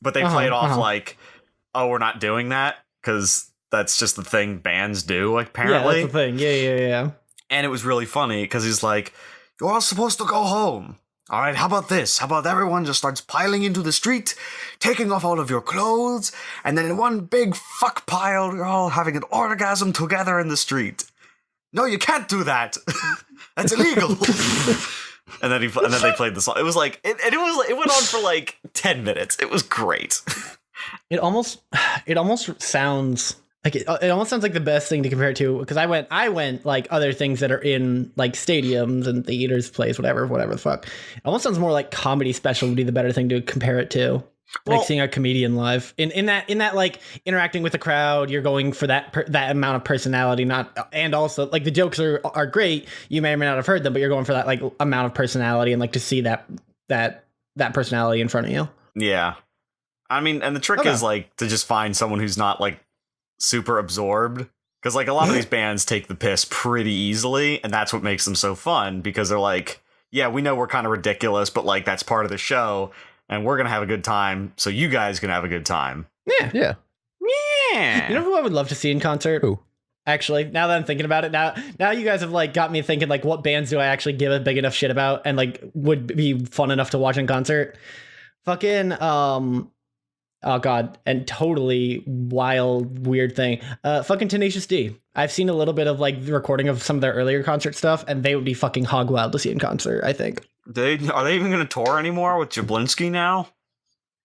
But they play it off like, oh, we're not doing that, because that's just the thing bands do, like, apparently. Yeah, that's the thing. Yeah. And it was really funny, because he's like, you're all supposed to go home. All right, how about this? How about everyone just starts piling into the street, taking off all of your clothes, and then in one big fuck pile, you're all having an orgasm together in the street. No, you can't do that. That's illegal. And then they played the song. It was like it went on for like 10 minutes. It was great. It almost sounds like it almost sounds like the best thing to compare it to, because I went like other things that are in like stadiums and theaters, plays, whatever the fuck. It almost sounds more like comedy special would be the better thing to compare it to. Like seeing a comedian live in that like interacting with the crowd, you're going for that amount of personality, and also like the jokes are great. You may or may not have heard them, but you're going for that like amount of personality and like to see that personality in front of you. Yeah, I mean, and the trick is like to just find someone who's not like super absorbed, because like a lot of these bands take the piss pretty easily, and that's what makes them so fun, because they're like, yeah, we know we're kind of ridiculous, but like that's part of the show, and we're gonna have a good time, so you guys can have a good time. Yeah. You know who I would love to see in concert? Who? Actually, now that I'm thinking about it, now you guys have like got me thinking, like, what bands do I actually give a big enough shit about and like would be fun enough to watch in concert? Fucking oh god, and totally wild, weird thing. Fucking Tenacious D. I've seen a little bit of like the recording of some of their earlier concert stuff, and they would be fucking hog wild to see in concert, I think. Are they even going to tour anymore with Jablinski now?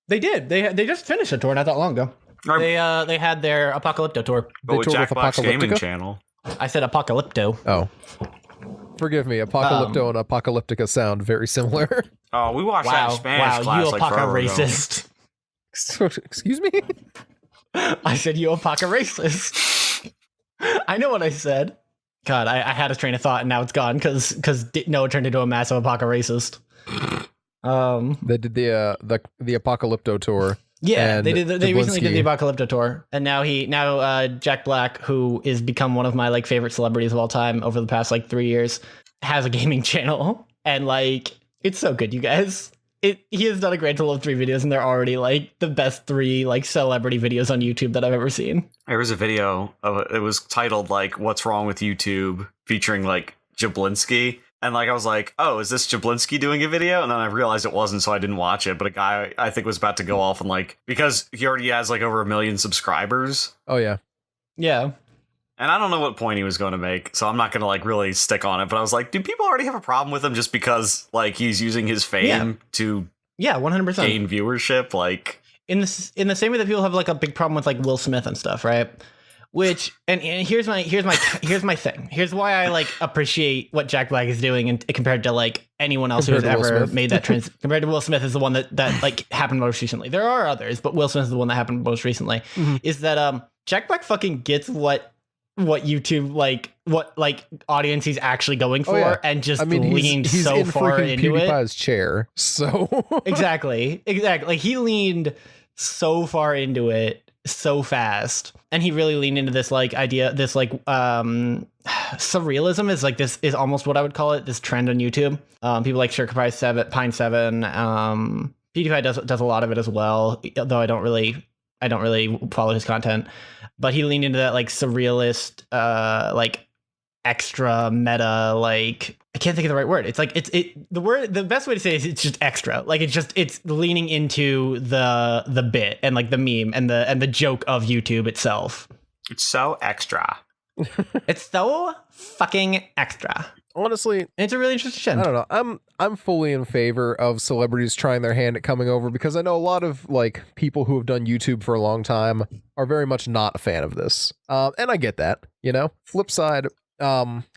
They did. They just finished a tour not that long ago. They had their Apocalypto tour. But with Jack Black's gaming Apocalyptica? channel. I said Apocalypto. Oh. Forgive me. Apocalypto and Apocalyptica sound very similar. Oh, we watched that in Spanish class you like Opaka forever ago. racist. Excuse me? I said you Opaka racist. I know what I said. God, I had a train of thought and now it's gone because Noah turned into a massive Opaka racist. They did the Apocalypto tour. Yeah, and they recently did the Jablinski. Apocalypto tour, and now Jack Black, who is become one of my like favorite celebrities of all time over the past like 3 years, has a gaming channel, and like it's so good, you guys. He has done a grand total of 3 videos, and they're already like the best 3 like celebrity videos on YouTube that I've ever seen. There was a video of it was titled like "What's Wrong with YouTube," featuring like Jablinski. And like I was like, oh, is this Jablinski doing a video? And then I realized it wasn't, so I didn't watch it. But a guy I think was about to go off and like, because he already has like over 1 million subscribers. Oh yeah. Yeah. And I don't know what point he was going to make, so I'm not going to like really stick on it. But I was like, do people already have a problem with him just because like he's using his fame to 100% gain viewership? Like in the same way that people have like a big problem with like Will Smith and stuff, right? Which and here's my thing. Here's why I like appreciate what Jack Black is doing and compared to like anyone else who has Compared to Will ever Smith. made that trans. Compared to Will Smith is the one that like happened most recently. There are others, but Will Smith is the one that happened most recently. Is that Jack Black fucking gets what YouTube what audience he's actually going for, and just leaned he's so in far freaking into it. PewDiePie's chair, so Exactly. Like he leaned so far into it so fast, and he really leaned into this like idea, this like surrealism is almost what I would call it, this trend on YouTube. People like Pine 7, PewDiePie does a lot of it as well, though I don't really follow his content, but he leaned into that like surrealist like extra meta, like I can't think of the right word. It's like the best way to say it is it's just extra. Like it's leaning into the bit and like the meme and the joke of YouTube itself. it's so extra. It's so fucking extra. honestly, It's a really interesting trend. I don't know. I'm fully in favor of celebrities trying their hand at coming over because I know a lot of like people who have done YouTube for a long time are very much not a fan of this. And I get that, you know. Flip side,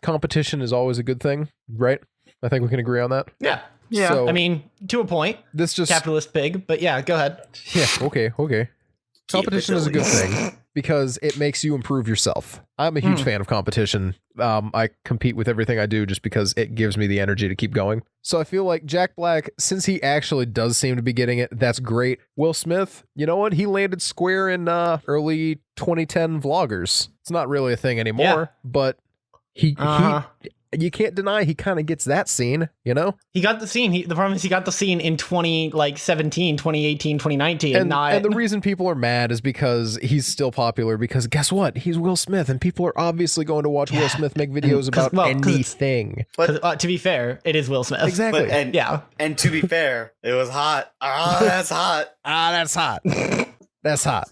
competition is always a good thing, right? I think we can agree on that. Yeah. Yeah. So I mean, to a point, this just capitalist pig, but yeah, go ahead. yeah, okay. Competition is a good thing because it makes you improve yourself. I'm a huge fan of competition. I compete with everything I do just because it gives me the energy to keep going. So I feel like Jack Black, since he actually does seem to be getting it, that's great. Will Smith, you know what? He landed square in early 2010 vloggers. It's not really a thing anymore, but he you can't deny he kind of gets that scene, you know? He got the scene. The problem is he got the scene in 2017, 2018, 2019. And the reason people are mad is because he's still popular because guess what? He's Will Smith and people are obviously going to watch Will Smith make videos about anything. But to be fair, it is Will Smith. Exactly. And to be fair, it was hot. That's hot. That's hot. That's hot.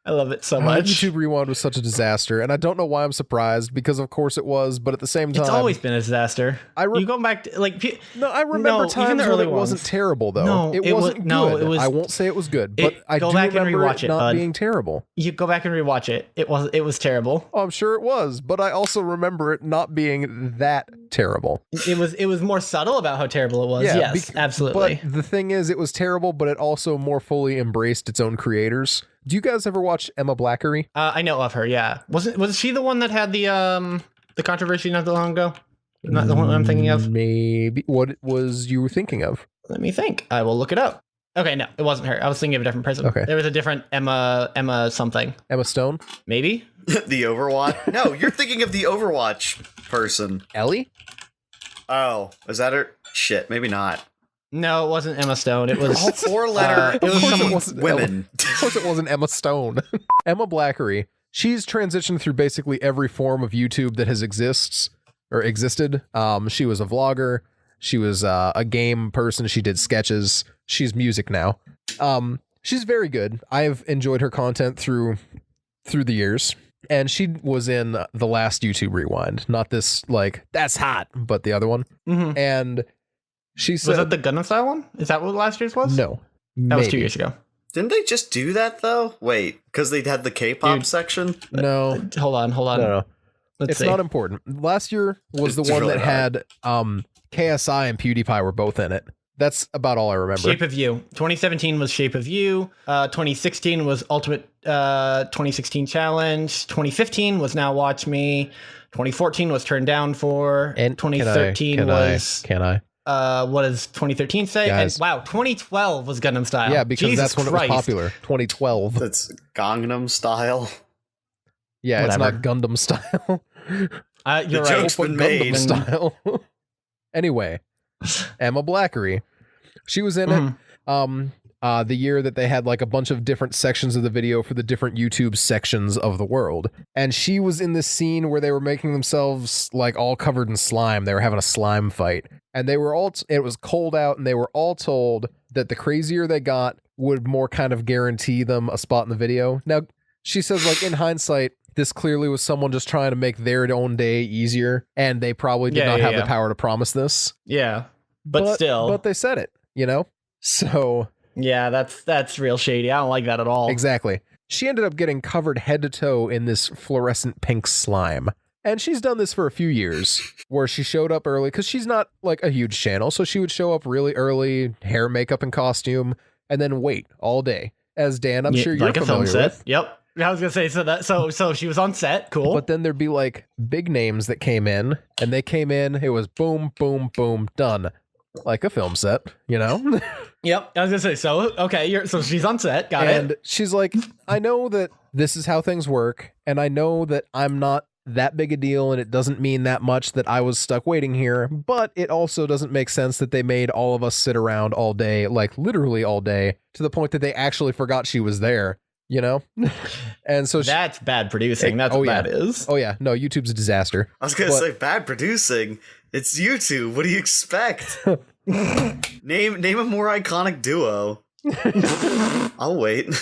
I love it so much. YouTube Rewind was such a disaster, and I don't know why I'm surprised because of course it was, but at the same time, It's always been a disaster. You go back to like I remember times even the when early it wasn't ones. terrible though. No, it it wasn't was- good. no, it was- I won't say it was good, but I go do back and remember rewatch it it, not bud. being terrible. You go back and rewatch it. It was terrible. Oh, I'm sure it was, but I also remember it not being that terrible. It was more subtle about how terrible it was. Yeah, Yes, absolutely. But the thing is, it was terrible, but it also more fully embraced its own creators. Do you guys ever watch Emma Blackery? I know of her. Yeah, was she the one that had the controversy not that long ago? Not the one I'm thinking of. Maybe. What was you thinking of? Let me think. I will look it up. Okay, no, it wasn't her. I was thinking of a different person. Okay. There was a different Emma something. Emma Stone? Maybe? The Overwatch? No, you're thinking of the Overwatch person. Ellie? Oh, is that her? Shit, maybe not. No, it wasn't Emma Stone. It was All 4-letter it was Of course someone- it wasn't women. Of course it wasn't Emma Stone. Emma Blackery. She's transitioned through basically every form of YouTube that has existed. She was a vlogger. She was a game person. She did sketches. She's music now. She's very good. I've enjoyed her content through the years. And she was in the last YouTube Rewind. Not this, like, that's hot, but the other one. Mhm. And she said... Was that the Gundam Style one? Is that what last year's was? No. That was 2 maybe. years ago. Didn't they just do that though? Wait, because they had the K-pop Dude. section? No. Hold on. No. Let's It's see. not important. Last year was the It's one really that had KSI and PewDiePie were both in it. That's about all I remember. Shape of You. 2017 was Shape of You. 2016 was Ultimate 2016 Challenge. 2015 was Now Watch Me. 2014 was Turned Down For. And 2013 was... Can I? What does 2013 say? Guys. And wow, 2012 was Gundam Style. Yeah, because Jesus that's when Christ. it was popular. 2012. That's Gangnam Style. Yeah, Whatever. it's not Gundam Style. You're The right. joke's been Gundam made. Style. Anyway, Emma Blackery. She was in it. The year that they had like a bunch of different sections of the video for the different YouTube sections of the world. And she was in this scene where they were making themselves like all covered in slime. They were having a slime fight. And they were all, it was cold out, and they were all told that the crazier they got would more kind of guarantee them a spot in the video. Now, she says, like, in hindsight, this clearly was someone just trying to make their own day easier, and they probably did not have the power to promise this. Yeah. But still. But they said it, you know? So... yeah, that's real shady. I don't like that at all. Exactly. She ended up getting covered head to toe in this fluorescent pink slime. And she's done this for a few years, where she showed up early, because she's not like a huge channel, so she would show up really early, hair, makeup, and costume, and then wait all day. As Dan, I'm sure you're like a familiar film set. with. Yep. I was gonna say so she was on set. Cool. But then there'd be like big names that came in, and they came in, it was boom, boom, boom, done. Like a film set, you know? Yep. I was gonna say, so she's on set, got it. And she's like, I know that this is how things work, and I know that I'm not that big a deal, and it doesn't mean that much that I was stuck waiting here, but it also doesn't make sense that they made all of us sit around all day, like literally all day, to the point that they actually forgot she was there, you know? And so that's bad producing. That's what that is. Oh yeah, no, YouTube's a disaster. I was gonna say bad producing. It's YouTube. What do you expect? Name a more iconic duo. I'll wait.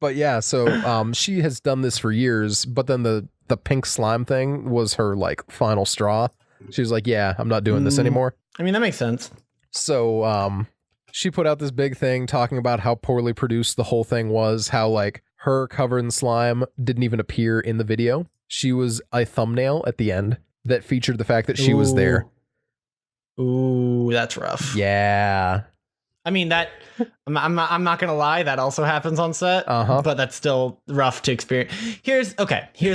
But yeah, so she has done this for years, but then the pink slime thing was her like final straw. She was like, yeah, I'm not doing this anymore. I mean, that makes sense. So she put out this big thing talking about how poorly produced the whole thing was, how like her covered in slime didn't even appear in the video. She was a thumbnail at the end that featured the fact that she was there. Ooh, that's rough. Yeah. I mean, that I'm not gonna lie, that also happens on set, but that's still rough to experience. Here's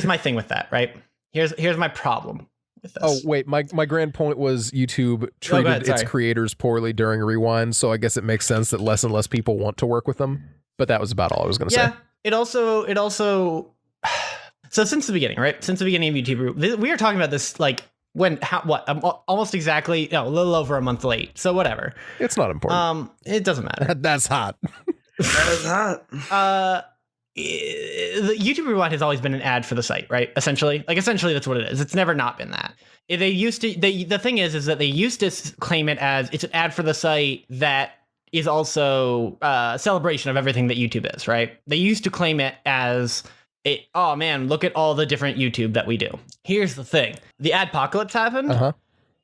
my thing with that, right? Here's my problem with this. Oh wait, my grand point was YouTube treated its creators poorly during Rewind, so I guess it makes sense that less and less people want to work with them. But that was about all I was gonna say. Yeah, it also so since the beginning, right? Since the beginning of YouTube, we are talking about this like almost exactly, a little over a month late. So whatever. It's not important. It doesn't matter. That's hot. That is hot. The YouTube Rewind has always been an ad for the site, right? Essentially, that's what it is. It's never not been that. They used to. The thing is that they used to claim it as it's an ad for the site that is also a celebration of everything that YouTube is, right? They used to claim it as oh man, look at all the different YouTube that we do. Here's the thing. The adpocalypse happened,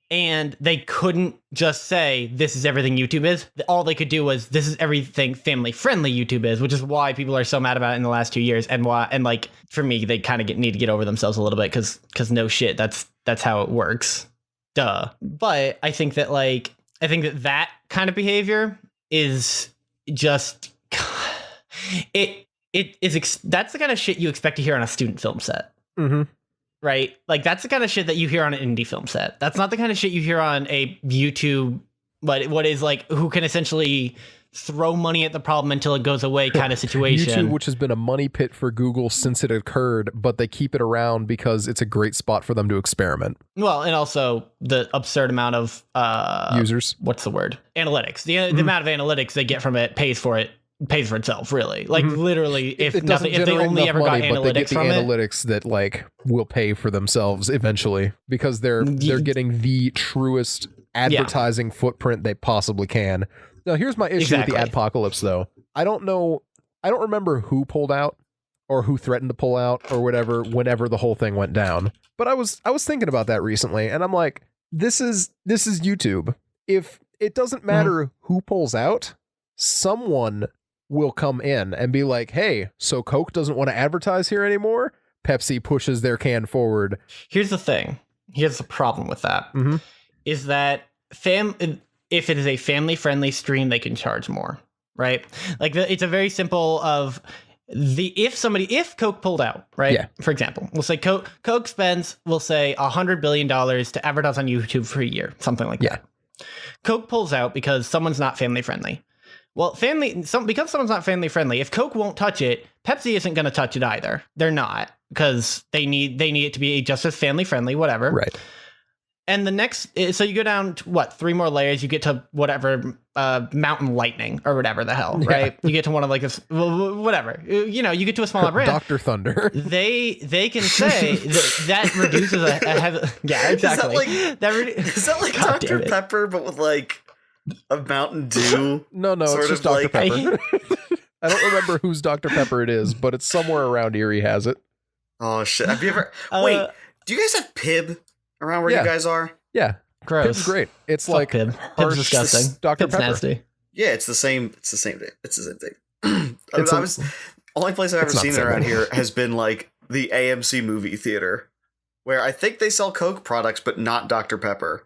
and they couldn't just say, this is everything YouTube is. All they could do was, this is everything family-friendly YouTube is, which is why people are so mad about it in the last 2 years, and like, for me, they kind of need to get over themselves a little bit, because no shit, that's how it works. Duh. But I think that, that kind of behavior is just... that's the kind of shit you expect to hear on a student film set. Right? Like, that's the kind of shit that you hear on an indie film set. That's not the kind of shit you hear on a YouTube, what is like, who can essentially throw money at the problem until it goes away kind of situation. YouTube, which has been a money pit for Google since it occurred, but they keep it around because it's a great spot for them to experiment. Well, and also the absurd amount of users. What's the word? Analytics. The amount of analytics they get from it pays for itself, really. Like, literally, if they only ever got analytics, but they get the analytics that like will pay for themselves eventually, because they're getting the truest advertising footprint they possibly can. Now, here's my issue with the adpocalypse, though. I don't remember who pulled out or who threatened to pull out or whatever whenever the whole thing went down. But I was thinking about that recently, and I'm like, this is YouTube. If it doesn't matter who pulls out, someone will come in and be like, hey, so Coke doesn't want to advertise here anymore? Pepsi pushes their can forward. Here's the thing. Here's the problem with that. Is that if it is a family-friendly stream, they can charge more, right? Like it's a very simple of if Coke pulled out, right? Yeah. For example, we'll say Coke spends, we'll say $100 billion to advertise on YouTube for a year, something like that. Coke pulls out because someone's not family-friendly. Well, because someone's not family-friendly, if Coke won't touch it, Pepsi isn't going to touch it either. They're not, because they need it to be just as family-friendly, whatever. Right. And the next, so you go down to what, 3 more layers, you get to whatever, Mountain Lightning or whatever the hell, right? You get to one of like this, whatever, you know, you get to a smaller brand. Dr. Thunder. They can say that reduces a heavy, yeah, exactly. Is that like God Dr. Pepper, but with like a Mountain Dew? No, it's just Dr. Pepper. I don't remember whose Dr. Pepper it is, but it's somewhere around here. He has it. Oh shit! Have you ever? Wait, do you guys have Pib around where you guys are? Yeah, gross. Pib's great. It's Fuck like Pib. Pib's disgusting. Dr. Pib's Pepper. nasty. Yeah, it's the same. It's the same thing. It's the same thing. Only place I've ever seen it around here has been like the AMC movie theater, where I think they sell Coke products, but not Dr. Pepper.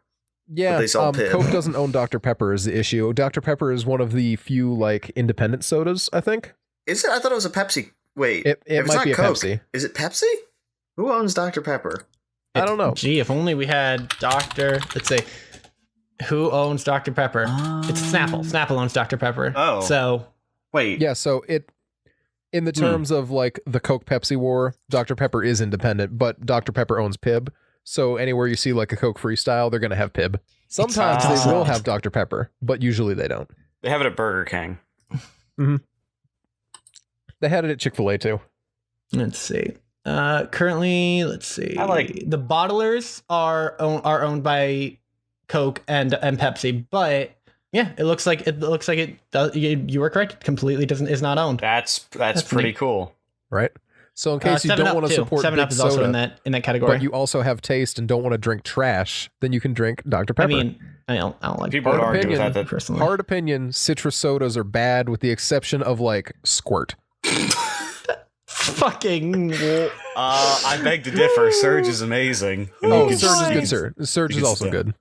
Yeah, they sell Pib. Coke doesn't own Dr. Pepper is the issue. Dr. Pepper is one of the few like independent sodas, I think. Is it? I thought it was a Pepsi. Wait, it might be a Coke, Pepsi. Is it Pepsi? Who owns Dr. Pepper? I don't know. Gee, if only we had let's say, who owns Dr. Pepper? It's Snapple. Snapple owns Dr. Pepper. Oh. So. Wait. Yeah, so in the terms of like the Coke Pepsi war, Dr. Pepper is independent, but Dr. Pepper owns Pib. So anywhere you see like a Coke Freestyle, they're going to have Pib. Sometimes they will have Dr. Pepper, but usually they don't. They have it at Burger King. Mm-hmm. They had it at Chick-fil-A too. Let's see. Currently, let's see. The bottlers are owned by Coke and Pepsi, but yeah, it looks like it does. You were correct. It completely is not owned. That's pretty cool, right? So in case you don't want to support 7-Up is also in that category, but you also have taste and don't want to drink trash, then you can drink Dr. Pepper. I don't like people would argue with that personally. Hard opinion: citrus sodas are bad, with the exception of like Squirt. Fucking. I beg to differ. Surge is amazing. Oh, Surge is good, sir. Surge is also good.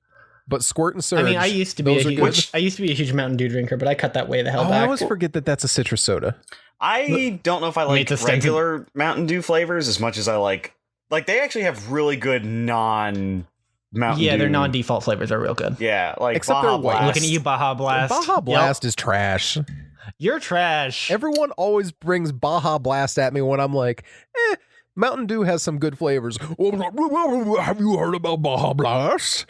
But Squirt and Surge. I mean, I used to be a huge Mountain Dew drinker, but I cut that way the hell back. I always forget that that's a citrus soda. I don't know if I like regular Mountain Dew flavors as much as I like they actually have really good non-Mountain Dew. Yeah, their non-default flavors are real good. Yeah, like except Baja Blast. Looking at you, Baja Blast. Baja Blast is trash. You're trash. Everyone always brings Baja Blast at me when I'm like, Mountain Dew has some good flavors. Have you heard about Baja Blast?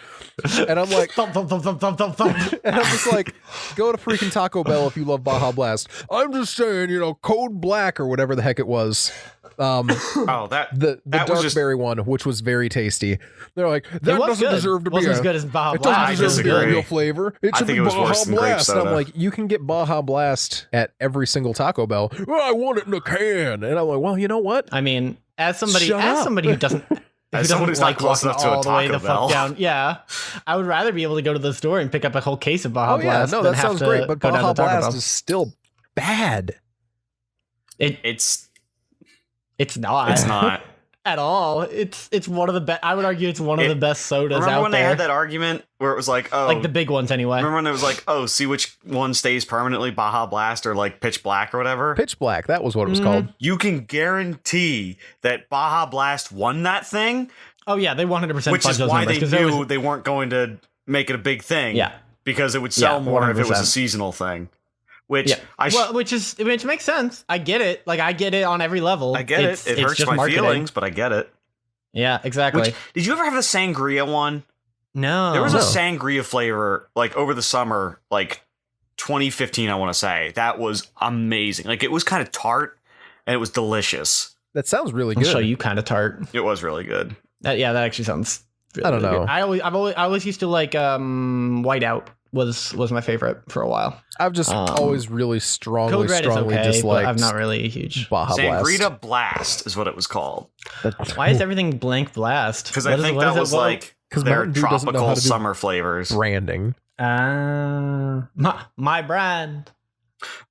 And I'm like, thump, thump, thump, thump, thump, thump, thump. And I'm just like, go to freaking Taco Bell if you love Baja Blast. I'm just saying, Code Black or whatever the heck it was. The dark berry one, which was very tasty. They're like, that doesn't deserve to be as good as Baja it Blast. doesn't deserve to be a real flavor. It should be Baja Blast. And I'm like, you can get Baja Blast at every single Taco Bell. Well, I want it in a can. And I'm like, well, you know what? I mean, as somebody who doesn't as someone who's not close enough to a Taco Bell. Down, yeah, I would rather be able to go to the store and pick up a whole case of Baja Blast. No, that sounds great, but Baja Blast is still bad. It's not. It's not at all. It's one of the best. I would argue it's one of the best sodas out there. Remember when they had that argument where it was like, oh, like the big ones anyway. Remember when it was like, oh, see which one stays permanently, Baja Blast or like Pitch Black or whatever? Pitch Black, that was what it was called. You can guarantee that Baja Blast won that thing. Oh yeah, they 100%. Which is why they knew they weren't going to make it a big thing. Yeah, because it would sell more 100%. If it was a seasonal thing. Which which makes sense. I get it. Like I get it on every level. I get it. It hurts my feelings, but I get it. Yeah, exactly. Did you ever have the sangria one? No. There was a sangria flavor like over the summer, like 2015, I want to say. That was amazing. Like it was kind of tart and it was delicious. That sounds really good. I'll show you kind of tart. It was really good. That actually sounds really, I don't know. Good. I always used to like Whiteout was my favorite for a while. I've just always really strongly disliked. I'm not really a huge Baja Blast. Sangrita Blast is what it was called. Why is everything blank blast? Because I think that was like their tropical summer flavors. Branding. My brand.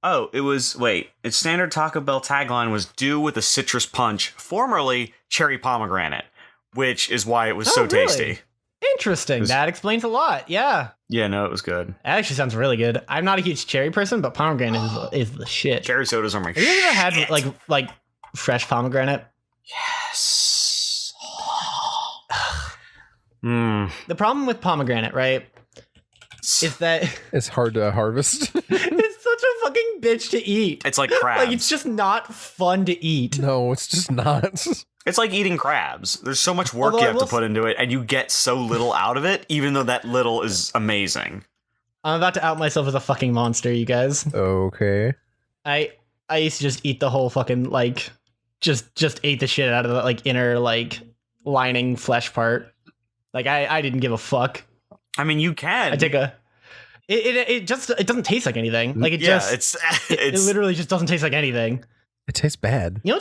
Oh, it was its standard Taco Bell tagline was "Do with a citrus punch," formerly cherry pomegranate, which is why it was so tasty. Interesting. That explains a lot. Yeah. Yeah, no, it was good. That actually sounds really good. I'm not a huge cherry person, but pomegranate is the shit. Cherry sodas are my Have you ever had like fresh pomegranate? Yes. Mm. The problem with pomegranate, right, is that It's hard to harvest. it's such a fucking bitch to eat. It's like crabs. Like, it's just not fun to eat. No, it's just not. It's like eating crabs. There's so much work Although you have to put into it, and you get so little out of it, even though that little is amazing. I'm about to out myself as a fucking monster, you guys. Okay. I used to just eat the whole fucking, like, just ate the shit out of the, like, inner, like, lining flesh part. Like, I didn't give a fuck. I mean, you can. I take a... It doesn't taste like anything. Like, it literally just doesn't taste like anything. It tastes bad. You know,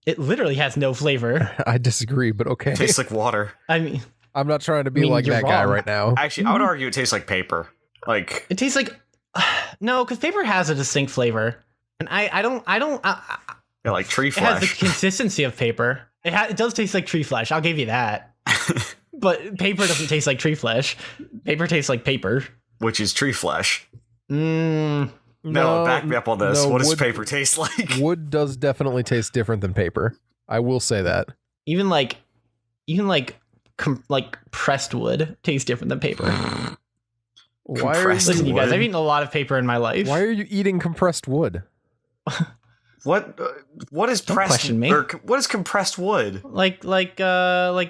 it literally has no flavor. I disagree, but okay. It tastes like water. I mean... I'm not trying to be mean, like you're that guy wrong. right now. Actually, I would argue it tastes like paper. Like, it tastes like... No, because paper has a distinct flavor. And I don't... yeah, like tree It has the flesh. consistency of paper. It does taste like tree flesh. I'll give you that. But paper doesn't taste like tree flesh. Paper tastes like paper. Which is tree flesh. Mm, No, back me up on this. no, What does wood- paper taste like? Wood does definitely taste different than paper. I will say that. even pressed wood tastes different than paper. Why are, Compressed Listen, you guys, wood? I've eaten a lot of paper in my life. why are you eating compressed wood? What is Don't pressed? question me. Or what is compressed wood? Like shit. plywood,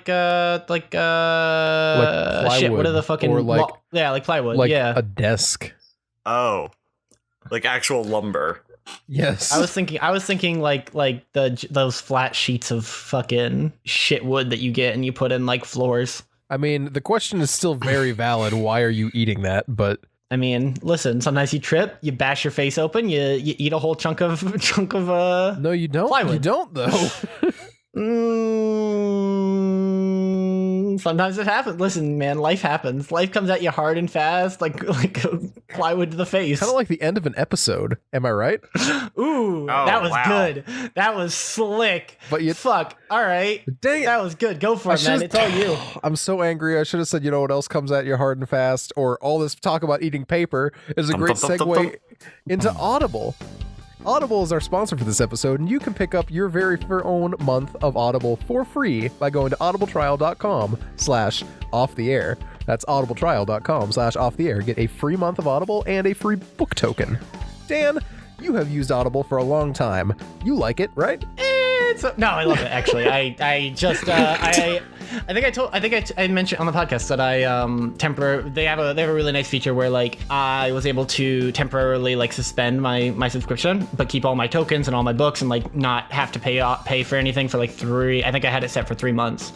What are the fucking or like- like plywood? Like yeah. a desk. Oh, like actual lumber. Yes. I was thinking like those flat sheets of fucking shit wood that you get and you put in like floors. I mean, the question is still very valid. Why are you eating that? But I mean, listen, sometimes you trip, you bash your face open, you eat a whole chunk of no, you don't. Plywood. You don't, though. Sometimes it happens. Listen, man, life happens. Life comes at you hard and fast, like plywood to the face. Kind of like the end of an episode. Am I right? Ooh, that was wow. good. That was slick. But you- fuck. All right, Dang it. that was good. Go for I it, man. should've- It's all you. I'm so angry. I should have said, you know what else comes at you hard and fast? Or all this talk about eating paper is a great segue into Audible. Audible is our sponsor for this episode, and you can pick up your very own month of Audible for free by going to audibletrial.com/offtheair. That's audibletrial.com/offtheair. Get a free month of Audible and a free book token. Dan, you have used Audible for a long time. You like it, right? No, I love it. Actually, I think I mentioned on the podcast that I they have a really nice feature where like I was able to temporarily like suspend my subscription, but keep all my tokens and all my books and like not have to pay for anything for like 3. I think I had it set for 3 months,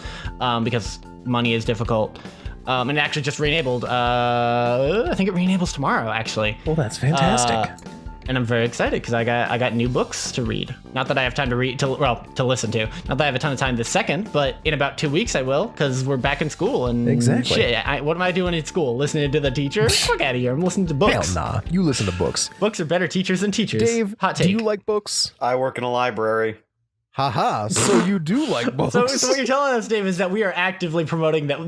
because money is difficult. And it actually just re-enabled. I think it re-enables tomorrow, actually. Well, that's fantastic. And I'm very excited because I got new books to read. Not that I have time to to listen to. Not that I have a ton of time this second, but in about 2 weeks I will, because we're back in school and Exactly. shit. What am I doing in school? Listening to the teacher? Fuck out of here! I'm listening to books. Hell nah. You listen to books. Books are better teachers than teachers. Dave, hot take. do you like books? I work in a library. Haha, so you do like books. so what you're telling us, Dave, is that we are actively promoting that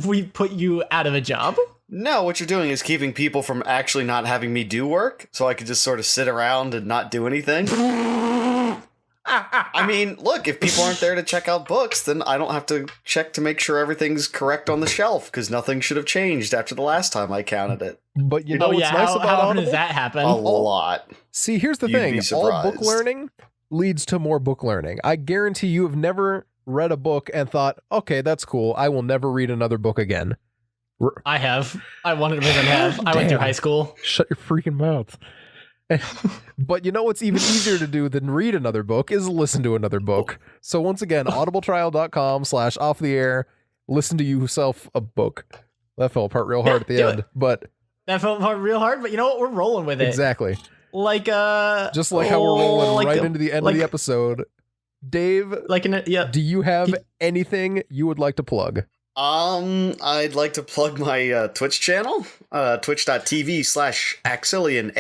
we put you out of a job? No, what you're doing is keeping people from actually not having me do work, so I could just sort of sit around and not do anything. I mean, look, if people aren't there to check out books, then I don't have to check to make sure everything's correct on the shelf, because nothing should have changed after the last time I counted it. But you know what's nice how about often Audible? does that happen? A lot. See, here's the You'd thing. be All book surprised. learning leads to more book learning. I guarantee you have never read a book and thought, okay, that's cool. I will never read another book again. I have. I 100% have. I went through Damn. high school. Shut your freaking mouth. But you know what's even easier to do than read another book is listen to another book. So once again, audibletrial.com/offtheair. Listen to yourself a book. That fell apart real hard at the do end, it. but That felt real hard, but you know what? We're rolling with it. exactly. Like Just like how we're rolling like right a- into the end like- of the episode. Dave, like in a, yeah. do you have anything you would like to plug? I'd like to plug my Twitch channel, twitch.tv/Axillion,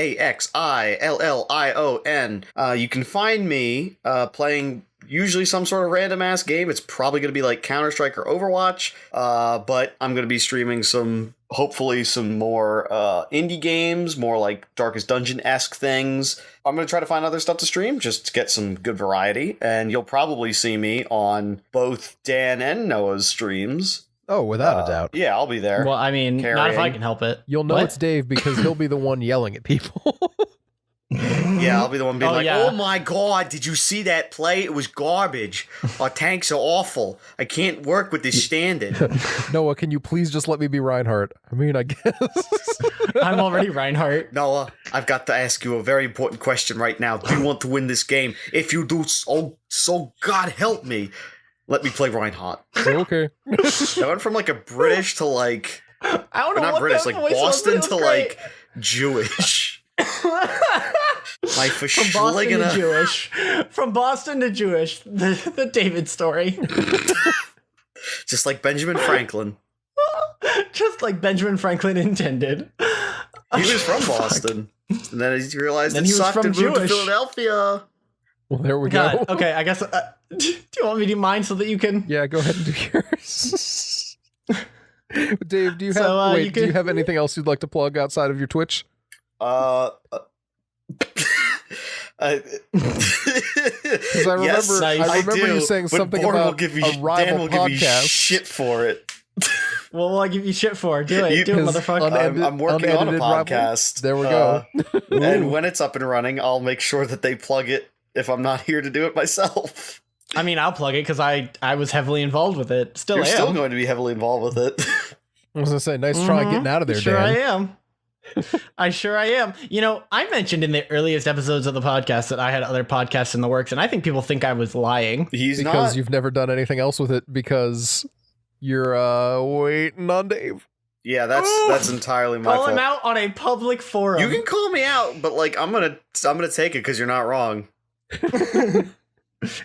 AXILLION. You can find me playing usually some sort of random ass game. It's probably going to be like Counter-Strike or Overwatch. But I'm going to be streaming hopefully some more indie games, more like Darkest Dungeon-esque things. I'm going to try to find other stuff to stream just to get some good variety. And you'll probably see me on both Dan and Noah's streams. Oh, without a doubt. Yeah, I'll be there. Well, I mean, not if I can help it. You'll know it's Dave because he'll be the one yelling at people. Yeah, I'll be the one being like, yeah. oh my god, did you see that play? It was garbage. Our tanks are awful. I can't work with this standard. Noah, can you please just let me be Reinhardt? I mean, I guess. I'm already Reinhardt. Noah, I've got to ask you a very important question right now. Do you want to win this game? If you do, so God help me. Let me play Reinhardt. Okay. I went from like a British to like, I don't know not what British, that like voice was, Boston but it to was like great. Jewish. My From Boston to Jewish. From Boston to Jewish. The David story. Just like Benjamin Franklin. Just like Benjamin Franklin intended. He was from Boston. And then he realized Then it he was sucked from and moved to Jewish. Philadelphia. Well, there we God, go. okay, I guess. Do you want me to do mine so that you can? Yeah, go ahead and do yours. Dave, do you have So, do you have anything else you'd like to plug outside of your Twitch? Because I remember, I remember you saying something about a rival Dan will give me podcast. shit for it. Well, what will I give you shit for? Do it, His motherfucker. I'm working on a unedited rival. podcast. There we go. And when it's up and running, I'll make sure that they plug it if I'm not here to do it myself. I mean, I'll plug it because I was heavily involved with it. Still You're am. still going to be heavily involved with it. I was gonna say, nice try getting out of there, Sure Dan. I am. I sure I am. You know, I mentioned in the earliest episodes of the podcast that I had other podcasts in the works, and I think people think I was lying. He's Because not. you've never done anything else with it because you're waiting on Dave. Yeah, that's entirely my Call him fault. out on a public forum. You can call me out, but like I'm gonna take it because you're not wrong.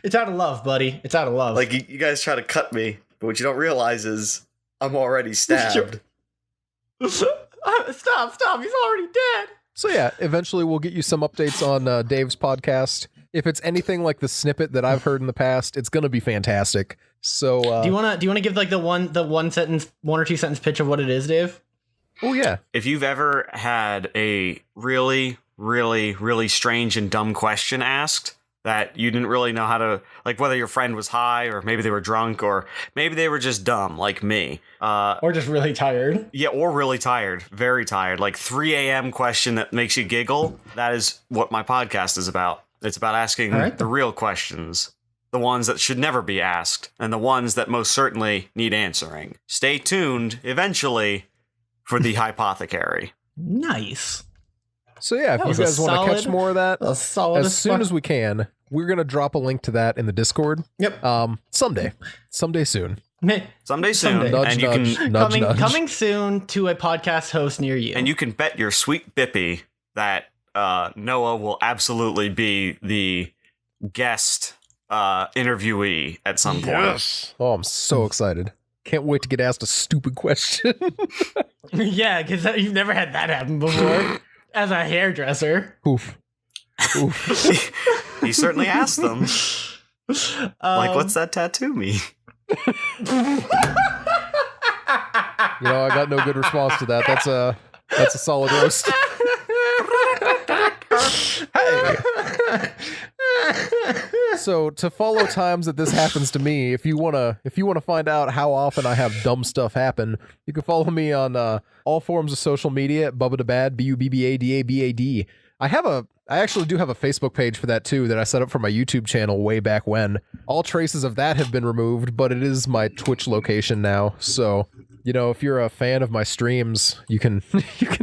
It's out of love, buddy. It's out of love. Like you guys try to cut me, but what you don't realize is I'm already stabbed. Stop. He's already dead. So yeah, eventually we'll get you some updates on Dave's podcast. If it's anything like the snippet that I've heard in the past, it's gonna be fantastic. So Do you wanna give like the one or two sentence pitch of what it is, Dave? oh yeah, If you've ever had a really, really, really strange and dumb question asked that you didn't really know how to, like whether your friend was high or maybe they were drunk or maybe they were just dumb like me. Or just really tired. Yeah, or really tired, very tired, like 3 a.m. question that makes you giggle. That is what my podcast is about. It's about asking the real questions, the ones that should never be asked, and the ones that most certainly need answering. Stay tuned, eventually, for the Hypothecary. Nice. so yeah, if That you was a guys want to catch solid- more of that, A solid as soon as we can, we're gonna drop a link to that in the Discord. Yep. Someday soon. Someday soon, Someday. Nudge, and you nudge, can nudge. Coming soon to a podcast host near you. and you can bet your sweet bippy that Noah will absolutely be the guest interviewee at some point. Yes. Oh, I'm so excited. Can't wait to get asked a stupid question. Yeah, because you've never had that happen before. As a hairdresser. Oof. He certainly asked them. Like, what's that tattoo mean? You know, I got no good response to that. That's a solid roast. Hey. So to follow times that this happens to me, if you wanna find out how often I have dumb stuff happen, you can follow me on all forms of social media at Bubbadabad, BUBBADABAD. I actually do have a Facebook page for that too that I set up for my YouTube channel way back when. All traces of that have been removed, but it is my Twitch location now. So, you know, if you're a fan of my streams, you can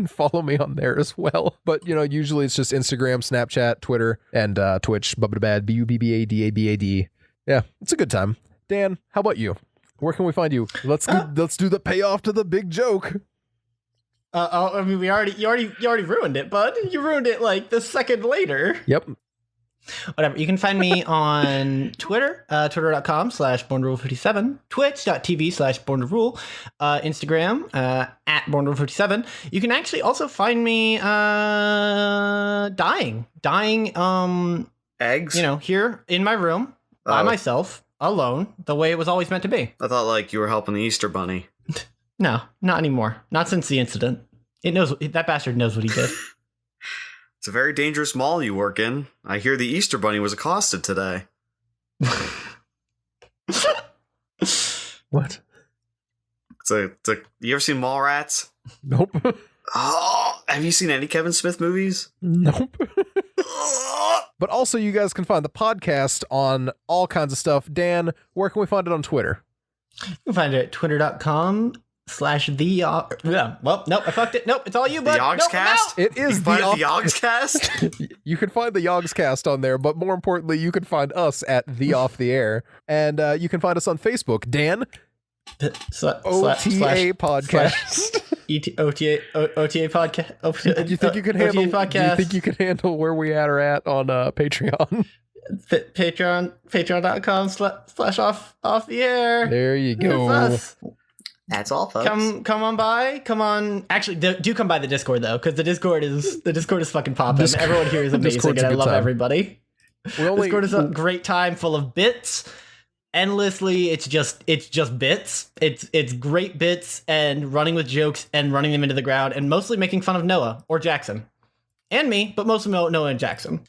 follow me on there as well. But, you know, usually it's just Instagram, Snapchat, Twitter, and Twitch, Bubbadabad, BUBBADABAD. Yeah, it's a good time. Dan, how about you? Where can we find you? Let's do the payoff to the big joke. I mean, you already ruined it, bud. You ruined it like the second later. Yep. Whatever. You can find me on Twitter, twitter.com/BornRule57, twitch.tv/BornRule, Instagram, at BornRule57. You can actually also find me dying, Eggs? you know, here in my room, by Oh. myself, alone, the way it was always meant to be. I thought like you were helping the Easter Bunny. No, not anymore. Not since the incident. That bastard knows what he did. It's a very dangerous mall you work in. I hear the Easter Bunny was accosted today. What? You ever seen Mallrats? Nope. Oh, have you seen any Kevin Smith movies? Nope. But also, you guys can find the podcast on all kinds of stuff. Dan, where can we find it on Twitter? You can find it at twitter.com/the. Well, nope, I fucked it. Nope, it's all you, bud. The Nope, I'm out. Yogscast? It You is can find it the the Yogscast? You can find the Yogscast on there, but more importantly, you can find us at The Off the Air. And you can find us on Facebook. Dan, OTA Podcast. OTA podcast. You think you can handle? OTA Do you think you can handle where we are at on Patreon? Patreon.com/off the air. There you go. That's us. That's all, folks. Come on by. Come on. Actually, do come by the Discord though, because the Discord is fucking popping. Everyone here is amazing, Discord's and a I good love time. everybody. Discord is a great time, full of bits. Endlessly, it's just bits. It's great bits and running with jokes and running them into the ground and mostly making fun of Noah or Jackson and me, but mostly Noah and Jackson.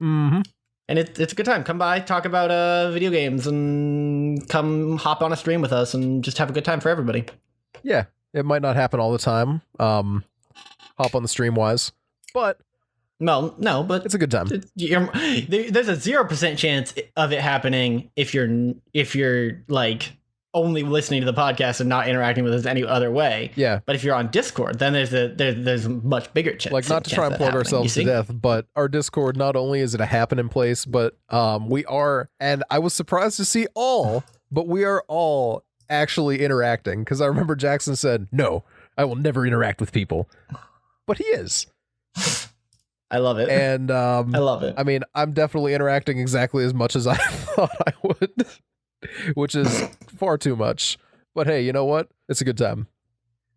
Mm-hmm. And it's a good time. Come by, talk about video games, and come hop on a stream with us and just have a good time for everybody. Yeah, it might not happen all the time. Hop on the stream wise, but Well, no, but it's a good time. there's a 0% chance of it happening if you're like only listening to the podcast and not interacting with us any other way. Yeah. But if you're on Discord, then there's a much bigger chance. Like, not to try and plug ourselves to death, but our Discord, not only is it a happening place, but we are, and I was surprised to see but we are all actually interacting, because I remember Jackson said, "No, I will never interact with people," but he is. I love it. And I love it. I mean, I'm definitely interacting exactly as much as I thought I would, which is far too much. But hey, you know what? It's a good time.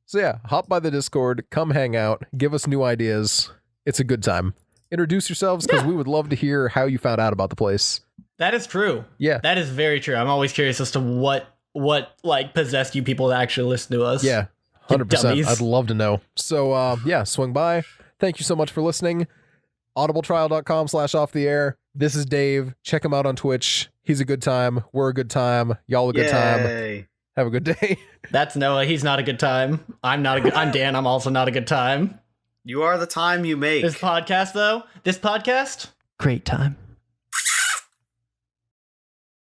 So yeah, hop by the Discord, come hang out, give us new ideas. It's a good time. Introduce yourselves, because we would love to hear how you found out about the place. That is true. Yeah. That is very true. I'm always curious as to what like possessed you people to actually listen to us. Yeah, 100%. dummies. I'd love to know. So yeah, swing by. Thank you so much for listening. audibletrial.com/offtheair. This is Dave. Check him out on Twitch. He's a good time. We're a good time. Y'all a good time. Yay. Have a good day. That's Noah. He's not a good time. I'm Dan. I'm also not a good time. You are the time you make. This podcast, great time.